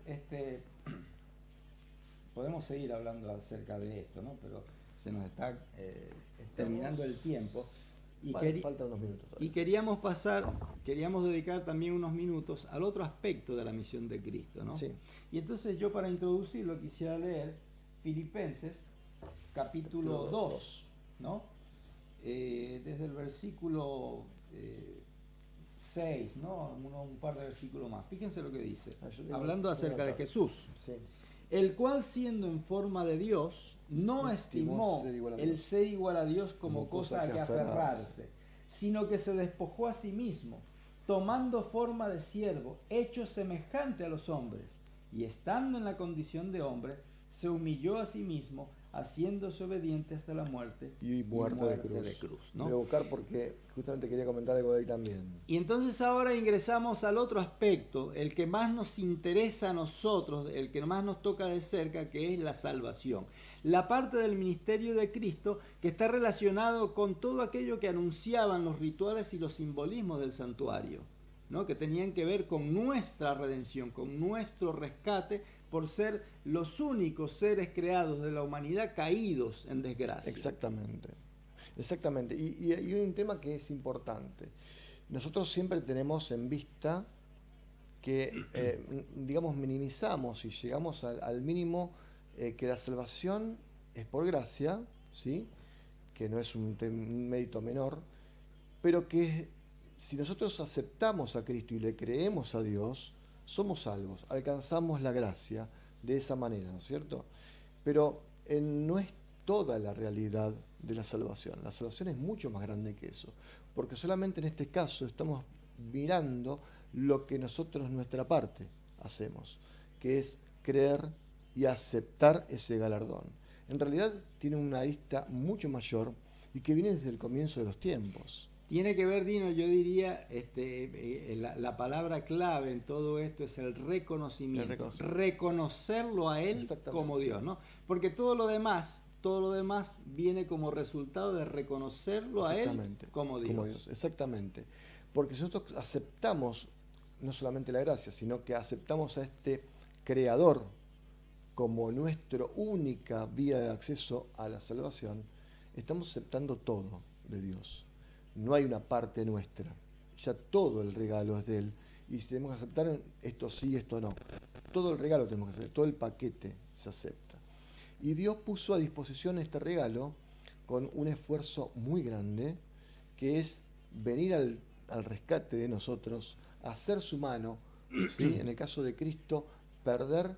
podemos seguir hablando acerca de esto, ¿no? Pero se nos está terminando el tiempo. Y faltan unos minutos todavía. Y queríamos dedicar también unos minutos al otro aspecto de la misión de Cristo, ¿no? Sí. Y entonces yo, para introducirlo, quisiera leer Filipenses capítulo 2, ¿no? Desde el versículo 6, ¿no? Un par de versículos más. Fíjense lo que dice, hablando acerca de Jesús. Sí. El cual, siendo en forma de Dios, no estimó el ser igual a Dios como cosa a que aferrarse, sino que se despojó a sí mismo, tomando forma de siervo, hecho semejante a los hombres, y estando en la condición de hombre, se humilló a sí mismo, haciéndose obediente hasta la muerte y muerte de cruz. ¿no? Voy a buscar porque justamente quería comentar algo de ahí también. Y entonces ahora ingresamos al otro aspecto, el que más nos interesa a nosotros, el que más nos toca de cerca, que es la salvación. La parte del ministerio de Cristo que está relacionado con todo aquello que anunciaban los rituales y los simbolismos del santuario, ¿no? Que tenían que ver con nuestra redención, con nuestro rescate, por ser los únicos seres creados de la humanidad caídos en desgracia. Exactamente. Exactamente. Y hay un tema que es importante. Nosotros siempre tenemos en vista que, digamos, minimizamos y llegamos al mínimo que la salvación es por gracia, ¿sí? Que no es un mérito menor, pero que si nosotros aceptamos a Cristo y le creemos a Dios, somos salvos, alcanzamos la gracia de esa manera, ¿no es cierto? Pero no es toda la realidad de la salvación. La salvación es mucho más grande que eso, porque solamente en este caso estamos mirando lo que nosotros, nuestra parte, hacemos, que es creer y aceptar ese galardón. En realidad tiene una arista mucho mayor y que viene desde el comienzo de los tiempos. Tiene que ver, Dino, yo diría, la palabra clave en todo esto es el reconocimiento. Reconocerlo a Él como Dios, ¿no? Porque todo lo demás viene como resultado de reconocerlo a Él como Dios. Exactamente. Porque si nosotros aceptamos no solamente la gracia, sino que aceptamos a este Creador como nuestra única vía de acceso a la salvación, estamos aceptando todo de Dios. No hay una parte nuestra, ya todo el regalo es de Él. Y si tenemos que aceptar esto sí, esto no. Todo el regalo tenemos que hacer, todo el paquete se acepta. Y Dios puso a disposición este regalo con un esfuerzo muy grande, que es venir al rescate de nosotros, hacer su mano, ¿sí? En el caso de Cristo, perder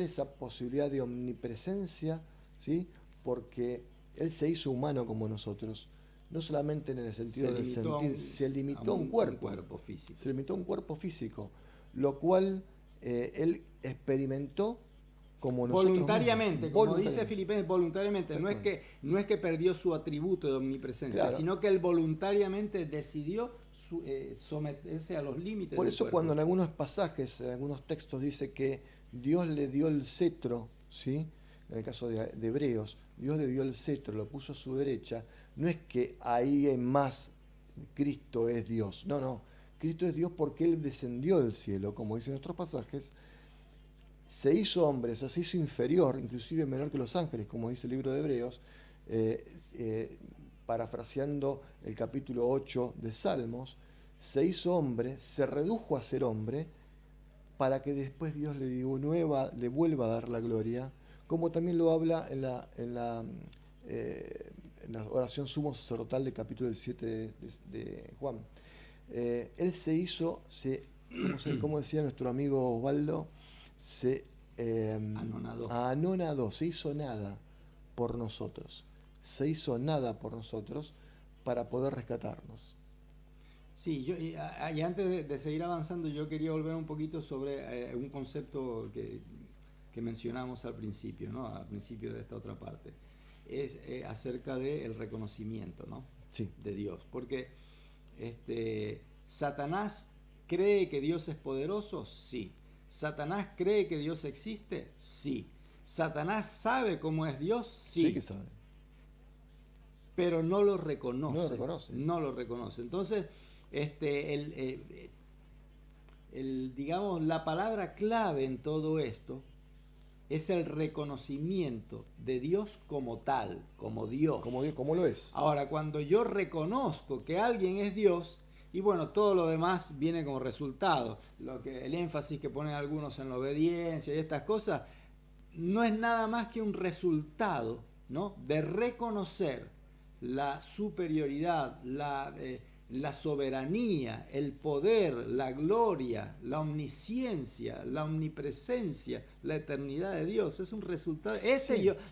esa posibilidad de omnipresencia, ¿sí? Porque Él se hizo humano como nosotros. No solamente en el sentido de sentir, se limitó a un cuerpo físico. Se limitó a un cuerpo físico, lo cual Él experimentó como nosotros voluntariamente, como dice Filipenses, voluntariamente. No es que perdió su atributo de omnipresencia, claro, sino que Él voluntariamente decidió someterse a los límites. Por eso cuando en algunos pasajes, en algunos textos dice que Dios le dio el cetro, ¿sí? En el caso de Hebreos, Dios le dio el cetro, lo puso a su derecha. No es que ahí en más Cristo es Dios. No. Cristo es Dios porque Él descendió del cielo, como dicen nuestros pasajes. Se hizo hombre, o sea, se hizo inferior, inclusive menor que los ángeles, como dice el libro de Hebreos, parafraseando el capítulo 8 de Salmos. Se hizo hombre, se redujo a ser hombre, para que después Dios le vuelva a dar la gloria, como también lo habla en la oración sumo sacerdotal del capítulo 7 de Juan. Él se hizo, como decía nuestro amigo Osvaldo, se anonadó, se hizo nada por nosotros. Se hizo nada por nosotros para poder rescatarnos. Sí, y antes de seguir avanzando, yo quería volver un poquito sobre un concepto que mencionamos al principio, ¿no? Al principio de esta otra parte. Es acerca del reconocimiento, ¿no? Sí. De Dios. Porque ¿Satanás cree que Dios es poderoso? Sí. ¿Satanás cree que Dios existe? Sí. ¿Satanás sabe cómo es Dios? Sí. Sí que sabe. Pero no lo reconoce. No lo reconoce. No lo reconoce. Entonces, digamos, la palabra clave en todo esto es el reconocimiento de Dios como tal, como Dios. Como lo es. Ahora, cuando yo reconozco que alguien es Dios, y bueno, todo lo demás viene como resultado. El énfasis que ponen algunos en la obediencia y estas cosas, no es nada más que un resultado, ¿no? De reconocer la superioridad, la soberanía, el poder, la gloria, la omnisciencia, la omnipresencia, la eternidad de Dios. Es un resultado.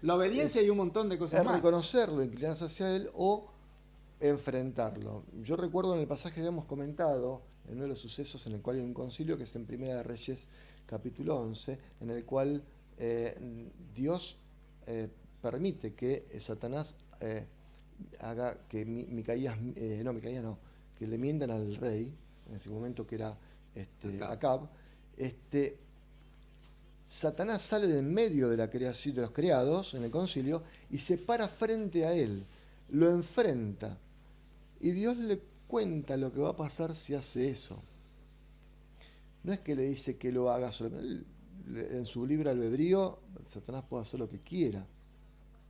La obediencia y un montón de cosas más. Es reconocerlo, inclinarse hacia Él o enfrentarlo. Yo recuerdo en el pasaje que habíamos comentado, en uno de los sucesos en el cual hay un concilio, que es en Primera de Reyes, capítulo 11, en el cual Dios permite que Satanás haga que Micaías, que le mientan al rey, en ese momento que era Acab. Satanás sale de en medio de la creación de los creados en el concilio y se para frente a él, lo enfrenta y Dios le cuenta lo que va a pasar si hace eso. No es que le dice que lo haga solamente. En su libre albedrío, Satanás puede hacer lo que quiera,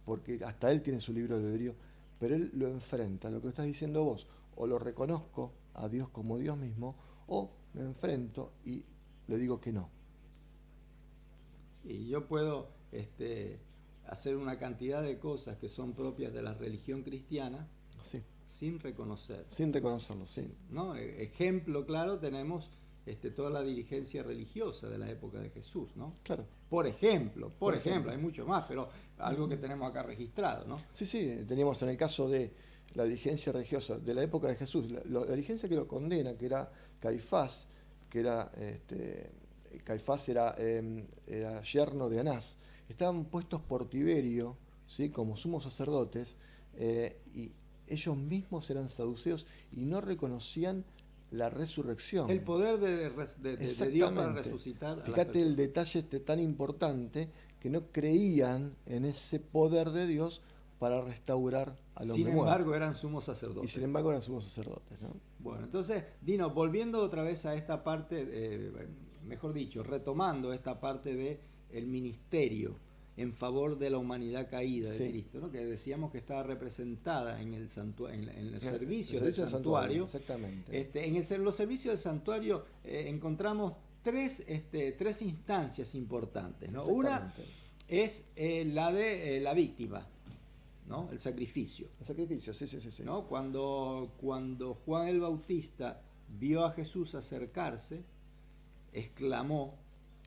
porque hasta él tiene su libre albedrío, pero él lo enfrenta. Lo que estás diciendo vos, o lo reconozco a Dios como Dios mismo, o me enfrento y le digo que no. Sí, yo puedo hacer una cantidad de cosas que son propias de la religión cristiana, Sí. sin reconocer. Sin reconocerlo, sí. ¿No? Ejemplo claro tenemos toda la dirigencia religiosa de la época de Jesús, ¿no? Claro. Por ejemplo, hay mucho más, pero algo que tenemos acá registrado, ¿no? Sí, teníamos en el caso de la dirigencia religiosa de la época de Jesús, la dirigencia que lo condena, que era Caifás, que era Caifás era yerno de Anás. Estaban puestos por Tiberio, ¿sí?, como sumos sacerdotes, y ellos mismos eran saduceos y no reconocían la resurrección. El poder de Dios para resucitar. Fíjate el detalle tan importante, que no creían en ese poder de Dios para restaurar al hombre muerto. Sin embargo, eran sumos sacerdotes. Y sin embargo eran sumos sacerdotes, ¿no? Bueno, entonces, Dino, volviendo otra vez a esta parte, mejor dicho, retomando esta parte de el ministerio en favor de la humanidad caída de Cristo, ¿no? Que decíamos que estaba representada en el en los servicios del santuario. Exactamente. En los servicios del santuario encontramos tres instancias importantes, ¿no? Una es la de la víctima, ¿no? El sacrificio. El sacrificio, sí. ¿No? Cuando Juan el Bautista vio a Jesús acercarse, exclamó: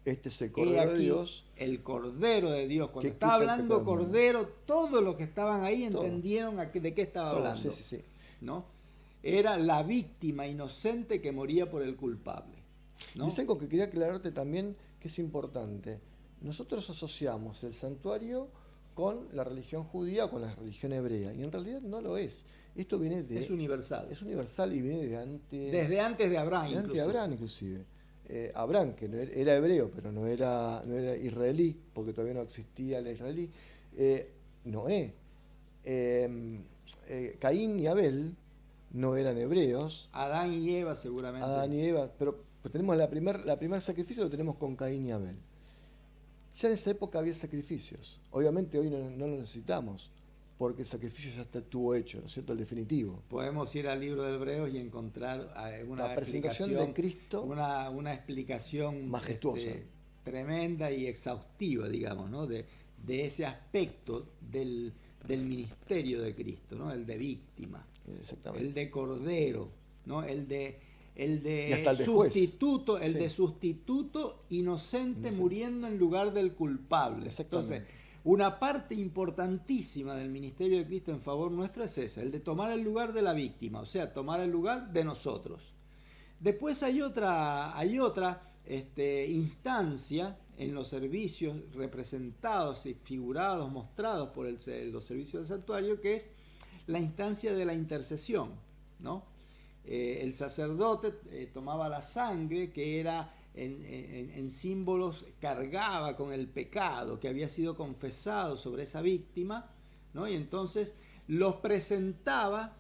este es el Cordero de Dios. El Cordero de Dios. Cuando estaba hablando Cordero, todos los que estaban ahí entendieron de qué estaba hablando. Sí. ¿No? Era la víctima inocente que moría por el culpable, ¿no? Y es algo que quería aclararte también, que es importante. Nosotros asociamos el santuario con la religión judía o con la religión hebrea, y en realidad no lo es. Esto viene de... Es universal. Es universal y viene desde antes de Abraham. Desde antes de Abraham, inclusive. Abraham, que era hebreo, pero no era israelí, porque todavía no existía el israelí. Noé, Caín y Abel no eran hebreos. Adán y Eva seguramente. Adán y Eva, pero tenemos la primer sacrificio lo tenemos con Caín y Abel. Ya en esa época había sacrificios. Obviamente hoy no lo necesitamos, porque el sacrificio ya estuvo hecho, ¿no es cierto?, el definitivo. Podemos ir al libro de Hebreos y encontrar una presentación de Cristo, una explicación majestuosa, tremenda y exhaustiva, digamos, ¿no? de ese aspecto del ministerio de Cristo, ¿no? El de víctima, el de cordero, ¿no? El de sustituto, de sustituto inocente muriendo en lugar del culpable. Entonces, una parte importantísima del ministerio de Cristo en favor nuestro es esa, el de tomar el lugar de la víctima, o sea, tomar el lugar de nosotros. Después hay otra instancia en los servicios representados y figurados, mostrados por los servicios del santuario, que es la instancia de la intercesión, ¿no? El sacerdote tomaba la sangre, que era en símbolos, cargaba con el pecado que había sido confesado sobre esa víctima, ¿no? Y entonces los presentaba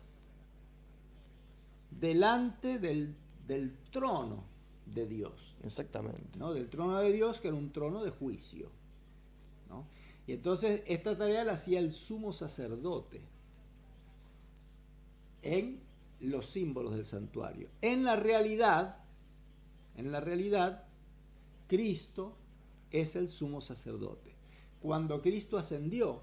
delante del trono de Dios. Exactamente. ¿No? Del trono de Dios, que era un trono de juicio, ¿no? Y entonces esta tarea la hacía el sumo sacerdote en los símbolos del santuario. En la realidad, Cristo es el sumo sacerdote. Cuando Cristo ascendió,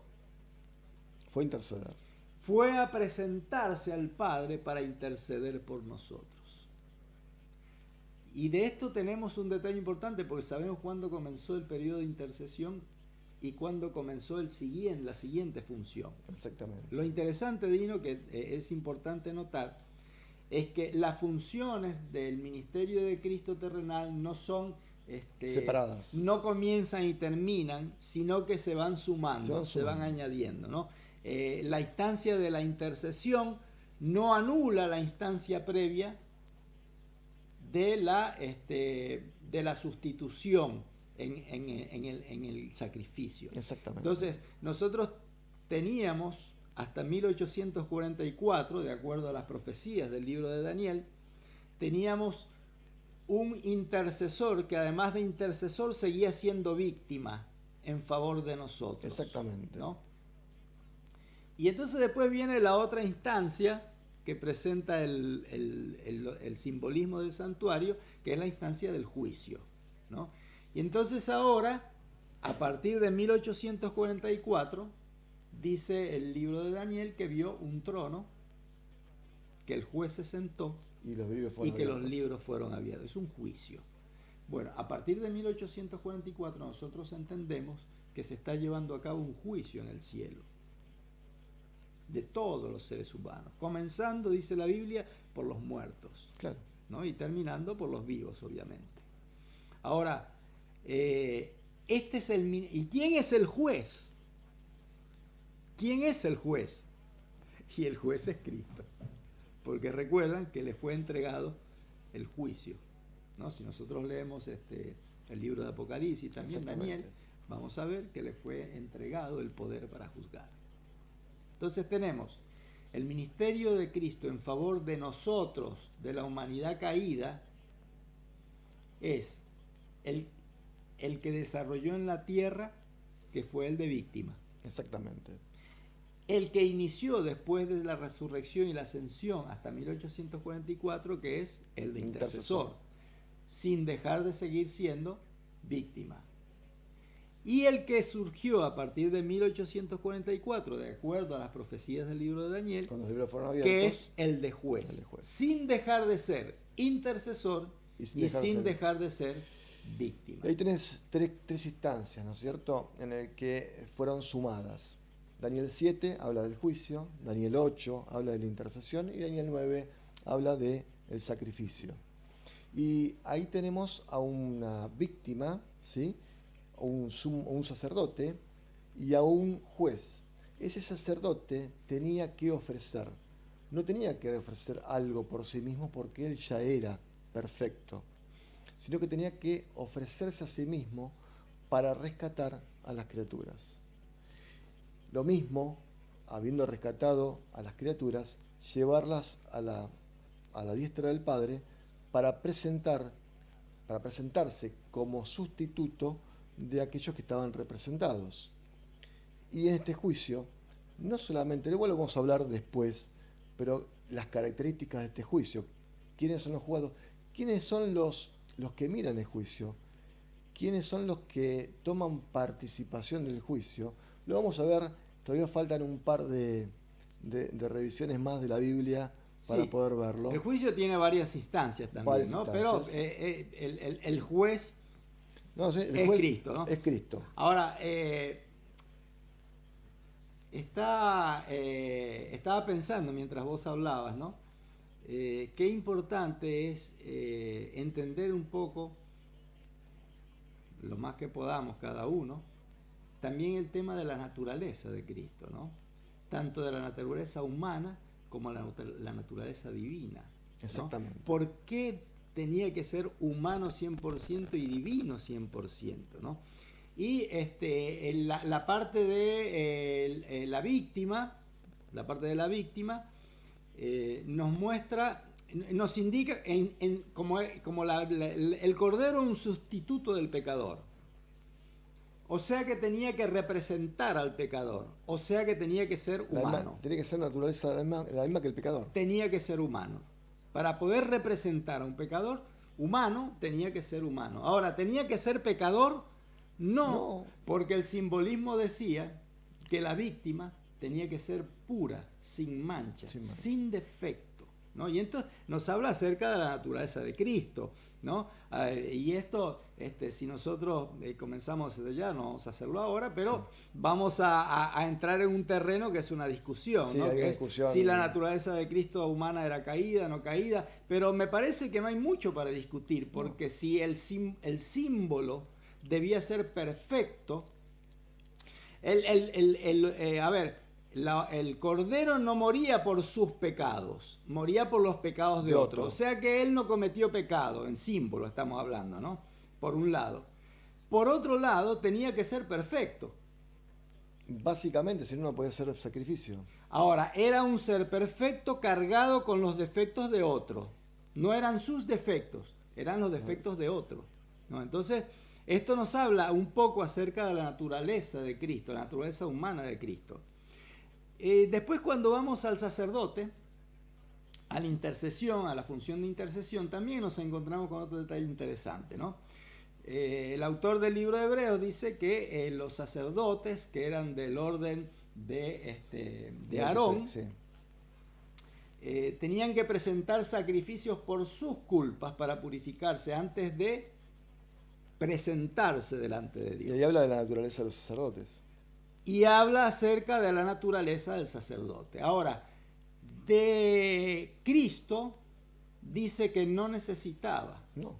fue a interceder. Fue a presentarse al Padre para interceder por nosotros. Y de esto tenemos un detalle importante, porque sabemos cuándo comenzó el periodo de intercesión y cuándo comenzó la siguiente función. Exactamente. Lo interesante, Dino, que es importante notar, es que las funciones del ministerio de Cristo terrenal no son separadas. No comienzan y terminan, sino que se van sumando, se van añadiendo, ¿no? La instancia de la intercesión no anula la instancia previa de la sustitución en el sacrificio. Exactamente. Entonces, nosotros teníamos hasta 1844, de acuerdo a las profecías del libro de Daniel, teníamos un intercesor que además de intercesor seguía siendo víctima en favor de nosotros. Exactamente. ¿No? Y entonces después viene la otra instancia que presenta el simbolismo del santuario, que es la instancia del juicio, ¿no? Y entonces ahora, a partir de 1844, dice el libro de Daniel que vio un trono, que el juez se sentó y los libros fueron abiertos. Es un juicio. Bueno, a partir de 1844 nosotros entendemos que se está llevando a cabo un juicio en el cielo de todos los seres humanos, comenzando, dice la Biblia, por los muertos, claro, ¿no? Y terminando por los vivos, obviamente. Ahora, ¿y quién es el juez? ¿Quién es el juez? Y el juez es Cristo, porque recuerdan que le fue entregado el juicio, ¿no? Si nosotros leemos el libro de Apocalipsis, también Daniel, vamos a ver que le fue entregado el poder para juzgar. Entonces tenemos el ministerio de Cristo en favor de nosotros, de la humanidad caída, es el que desarrolló en la tierra, que fue el de víctima. Exactamente. El que inició después de la resurrección y la ascensión hasta 1844, que es el de intercesor, sin dejar de seguir siendo víctima. Y el que surgió a partir de 1844, de acuerdo a las profecías del libro de Daniel, cuando los libros fueron abiertos, que es el de juez, sin dejar de ser intercesor y sin dejar de ser víctima. Ahí tenés tres instancias, ¿no es cierto?, en el que fueron sumadas. Daniel 7 habla del juicio, Daniel 8 habla de la intercesión y Daniel 9 habla del sacrificio. Y ahí tenemos a una víctima, ¿sí?, un sacerdote y a un juez. Ese sacerdote tenía que ofrecer, no tenía que ofrecer algo por sí mismo porque él ya era perfecto, sino que tenía que ofrecerse a sí mismo para rescatar a las criaturas. Lo mismo, habiendo rescatado a las criaturas, llevarlas a la diestra del Padre para presentarse como sustituto de aquellos que estaban representados. Y en este juicio, no solamente, luego lo vamos a hablar después, pero las características de este juicio, quiénes son los juzgados, quiénes son los que miran el juicio, quiénes son los que toman participación en el juicio, lo vamos a ver. Todavía faltan un par de revisiones más de la Biblia para poder verlo. El juicio tiene varias instancias también, ¿no? Pero el juez, es Cristo, ¿no? Es Cristo. Ahora, estaba pensando mientras vos hablabas, ¿no? Qué importante es entender un poco, lo más que podamos cada uno, también el tema de la naturaleza de Cristo, ¿no? Tanto de la naturaleza humana como la naturaleza divina, ¿no? Exactamente. ¿Por qué tenía que ser humano 100% y divino 100%, ¿no? Y la parte de la víctima, nos muestra, nos indica como el cordero un sustituto del pecador. O sea que tenía que representar al pecador. O sea que tenía que ser humano. Tenía que ser naturaleza la misma que el pecador. Tenía que ser humano. Para poder representar a un pecador humano, tenía que ser humano. Ahora, ¿tenía que ser pecador? No, porque el simbolismo decía que la víctima tenía que ser pura, sin mancha, sin defecto, ¿no? Y entonces nos habla acerca de la naturaleza de Cristo, ¿no? Y esto, si nosotros comenzamos desde ya, no vamos a hacerlo ahora, pero sí, vamos a entrar en un terreno que es una discusión, sí, ¿no? Hay Que una es discusión. si la naturaleza de Cristo humana era caída, no caída, pero me parece que no hay mucho para discutir, porque si el símbolo debía ser perfecto, a ver, el cordero no moría por sus pecados, moría por los pecados de otro. O sea que él no cometió pecado, en símbolo estamos hablando, ¿no? Por un lado. Por otro lado, tenía que ser perfecto. Básicamente, si no, no podía ser sacrificio. Ahora, era un ser perfecto cargado con los defectos de otro. No eran sus defectos, eran los defectos de otro, ¿no? Entonces, esto nos habla un poco acerca de la naturaleza de Cristo, la naturaleza humana de Cristo. Después, cuando vamos al sacerdote, a la intercesión, a la función de intercesión, también nos encontramos con otro detalle interesante, ¿no? El autor del libro de Hebreos dice que los sacerdotes, que eran del orden de Aarón, sí, tenían que presentar sacrificios por sus culpas para purificarse antes de presentarse delante de Dios. Y ahí habla de la naturaleza de los sacerdotes. Y habla acerca de la naturaleza del sacerdote. Ahora, de Cristo dice que no necesitaba. No.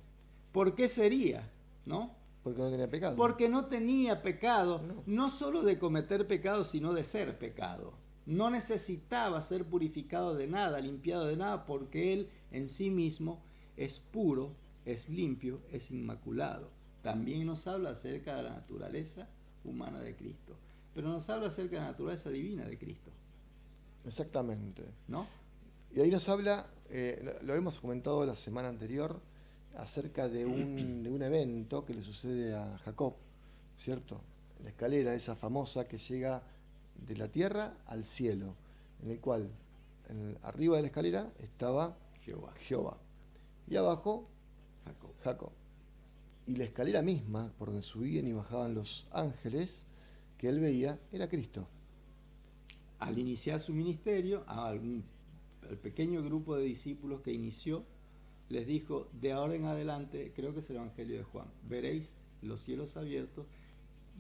¿Por qué sería? ¿No? Porque no tenía pecado. Porque no tenía pecado, no solo de cometer pecado, sino de ser pecado. No necesitaba ser purificado de nada, limpiado de nada, porque Él en sí mismo es puro, es limpio, es inmaculado. También nos habla acerca de la naturaleza humana de Cristo, pero nos habla acerca de la naturaleza divina de Cristo. Exactamente. ¿No? Y ahí nos habla, lo hemos comentado la semana anterior, acerca de un evento que le sucede a Jacob, ¿cierto? La escalera esa famosa que llega de la tierra al cielo, en el cual arriba de la escalera estaba Jehová y abajo Jacob. Y la escalera misma, por donde subían y bajaban los ángeles, que él veía, era Cristo. Al iniciar su ministerio, al pequeño grupo de discípulos que inició, les dijo, de ahora en adelante, creo que es el Evangelio de Juan, veréis los cielos abiertos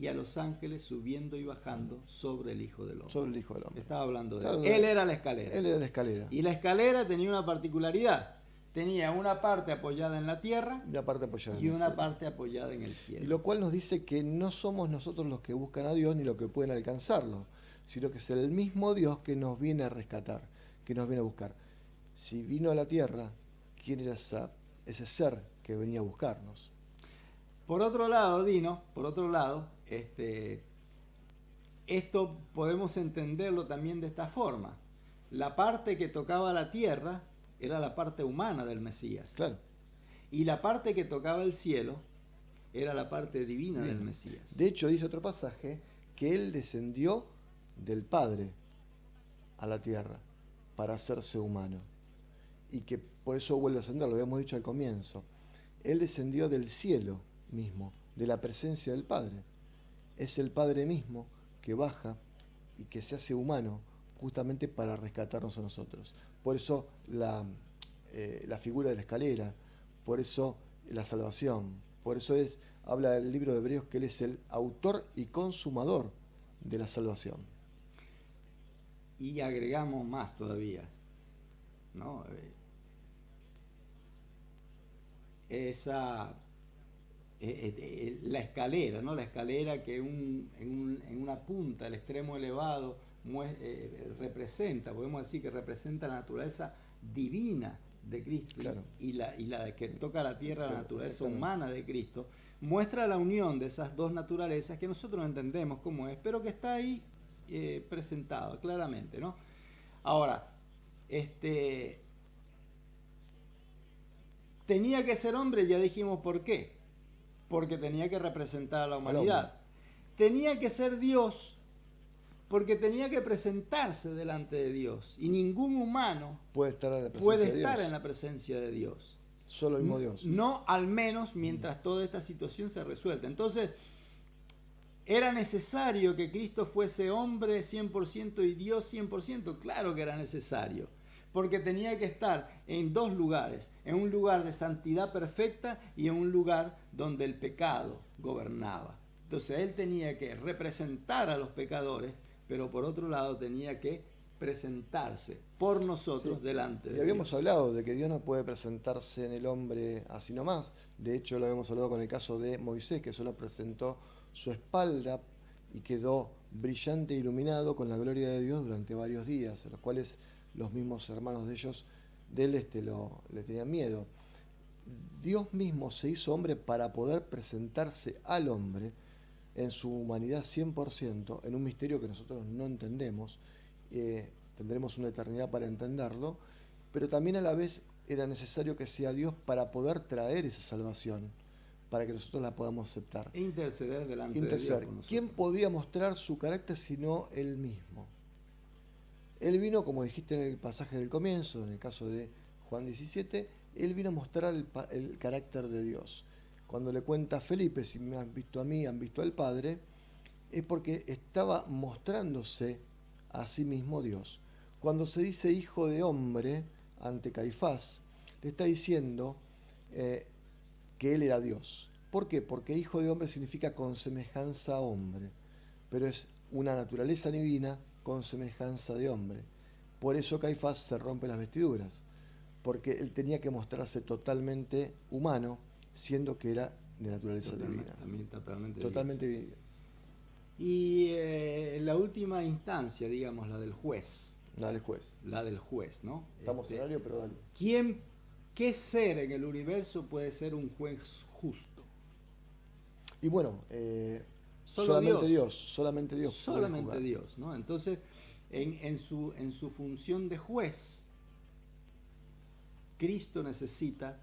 y a los ángeles subiendo y bajando sobre el Hijo del Hombre. Sobre el Hijo del Hombre. Estaba hablando de él. Él era la escalera. Él era la escalera. Y la escalera tenía una particularidad. Tenía una parte apoyada en la tierra una parte apoyada y una parte apoyada en el cielo. Y lo cual nos dice que no somos nosotros los que buscan a Dios ni los que pueden alcanzarlo, sino que es el mismo Dios que nos viene a rescatar, que nos viene a buscar. Si vino a la tierra, ¿quién era ese ser que venía a buscarnos? Por otro lado, Dino, esto podemos entenderlo también de esta forma. La parte que tocaba la tierra era la parte humana del Mesías. Claro. Y la parte que tocaba el cielo era la parte divina del Mesías. De hecho, dice otro pasaje que él descendió del Padre a la tierra para hacerse humano. Y que por eso vuelve a ascender, lo habíamos dicho al comienzo. Él descendió del cielo mismo, de la presencia del Padre. Es el Padre mismo que baja y que se hace humano justamente para rescatarnos a nosotros. Por eso la figura de la escalera, por eso la salvación, por eso habla del libro de Hebreos que Él es el autor y consumador de la salvación. Y agregamos más todavía, ¿no? La escalera, ¿no? La escalera que en una punta, el extremo elevado, representa, podemos decir que representa la naturaleza divina de Cristo. Claro. y la que toca la tierra, la naturaleza humana de Cristo, muestra la unión de esas dos naturalezas que nosotros no entendemos cómo es, pero que está ahí presentado claramente, ¿no? Ahora, tenía que ser hombre, ya dijimos por qué, porque tenía que representar a la humanidad. Tenía que ser Dios, porque tenía que presentarse delante de Dios, y ningún humano puede estar en la presencia de Dios. Solo el mismo Dios. No, al menos mientras toda esta situación se resuelta. Entonces, ¿era necesario que Cristo fuese hombre 100% y Dios 100%? Claro que era necesario. porque tenía que estar en dos lugares, en un lugar de santidad perfecta y en un lugar donde el pecado gobernaba. Entonces él tenía que representar a los pecadores, pero por otro lado tenía que presentarse por nosotros delante de Dios. Y habíamos Dios. hablado de que Dios no puede presentarse en el hombre así nomás. De hecho, lo habíamos hablado con el caso de Moisés, que solo presentó su espalda y quedó brillante e iluminado con la gloria de Dios durante varios días, a los cuales los mismos hermanos de ellos, de él, le tenían miedo. Dios mismo se hizo hombre para poder presentarse al hombre en su humanidad 100%, en un misterio que nosotros no entendemos. Tendremos una eternidad para entenderlo, pero también a la vez era necesario que sea Dios para poder traer esa salvación, para que nosotros la podamos aceptar. E interceder delante de Dios por nosotros. ¿Quién podía mostrar su carácter sino Él mismo? Él vino, como dijiste en el pasaje del comienzo, en el caso de Juan 17, Él vino a mostrar el carácter de Dios. Cuando le cuenta a Felipe, si me han visto a mí, han visto al Padre, es porque estaba mostrándose a sí mismo Dios. Cuando se dice hijo de hombre ante Caifás, le está diciendo que él era Dios. ¿Por qué? Porque hijo de hombre significa con semejanza a hombre, pero es una naturaleza divina con semejanza de hombre. Por eso Caifás se rompe las vestiduras, porque él tenía que mostrarse totalmente humano, siendo que era de naturaleza divina. También Totalmente divina. Y la última instancia, digamos, la del juez. La del juez. La del juez, ¿no? Estamos en horario, pero dale. ¿Qué ser en el universo puede ser un juez justo? Y bueno, solamente Dios. Solamente Dios. Solamente Dios, ¿no? Entonces, en su función de juez, Cristo necesita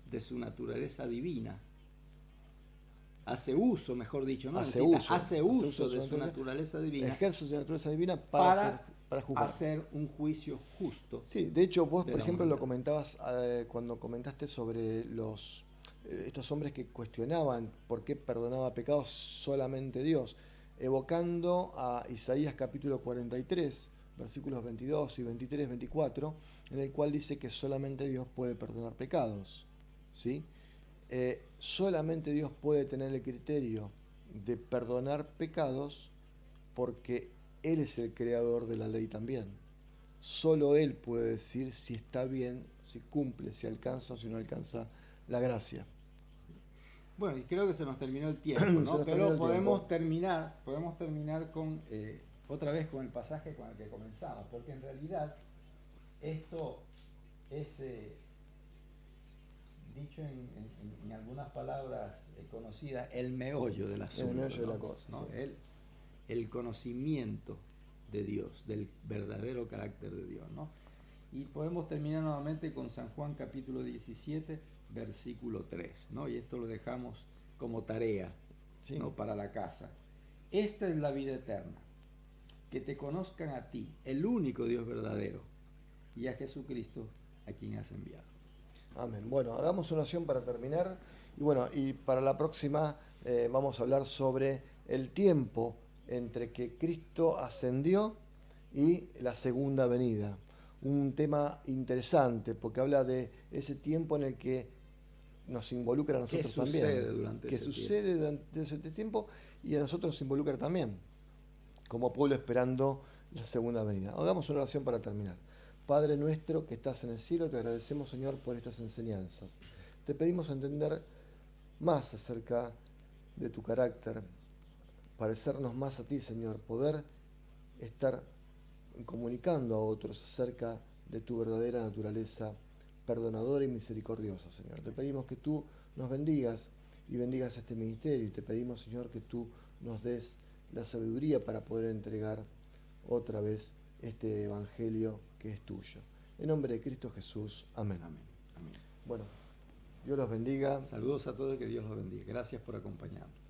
de su naturaleza divina. Hace uso, mejor dicho, ¿no? Hace uso de su naturaleza divina. Ejerce su naturaleza divina para juzgar. Hacer un juicio justo. Sí, de hecho, vos, por ejemplo, lo comentabas cuando comentaste sobre estos hombres que cuestionaban por qué perdonaba pecados solamente Dios, evocando a Isaías capítulo 43, versículos 22 y 23, 24, en el cual dice que solamente Dios puede perdonar pecados, ¿sí? Solamente Dios puede tener el criterio de perdonar pecados porque Él es el creador de la ley también. Solo Él puede decir si está bien, si cumple, si alcanza o si no alcanza la gracia. Bueno, y creo que se nos terminó el tiempo, ¿no? Pero podemos terminar con otra vez con el pasaje con el que comenzamos, porque en realidad esto es dicho en algunas palabras conocidas, el meollo del asunto. El meollo de la cosa, ¿no? sí. El conocimiento de Dios, del verdadero carácter de Dios, ¿no? Y podemos terminar nuevamente con San Juan capítulo 17, versículo 3, ¿no? Y esto lo dejamos como tarea, Sí. ¿no? Para la casa. Esta es la vida eterna, que te conozcan a ti, el único Dios verdadero, y a Jesucristo, a quien has enviado. Amén. Bueno, hagamos una oración para terminar. Y bueno, y para la próxima vamos a hablar sobre el tiempo entre que Cristo ascendió y la segunda venida. Un tema interesante porque habla de ese tiempo en el que nos involucra a nosotros también. ¿Qué sucede durante ese tiempo? Y a nosotros nos involucra también, como pueblo esperando la segunda venida. Hagamos una oración para terminar. Padre nuestro que estás en el cielo, te agradecemos, Señor, por estas enseñanzas. Te pedimos entender más acerca de tu carácter, parecernos más a ti, Señor, poder estar comunicando a otros acerca de tu verdadera naturaleza perdonadora y misericordiosa, Señor. Te pedimos que tú nos bendigas y bendigas este ministerio y te pedimos, Señor, que tú nos des la sabiduría para poder entregar otra vez este evangelio que es tuyo. En nombre de Cristo Jesús. Amén. Amén. Amén. Bueno, Dios los bendiga. Saludos a todos y que Dios los bendiga. Gracias por acompañarnos.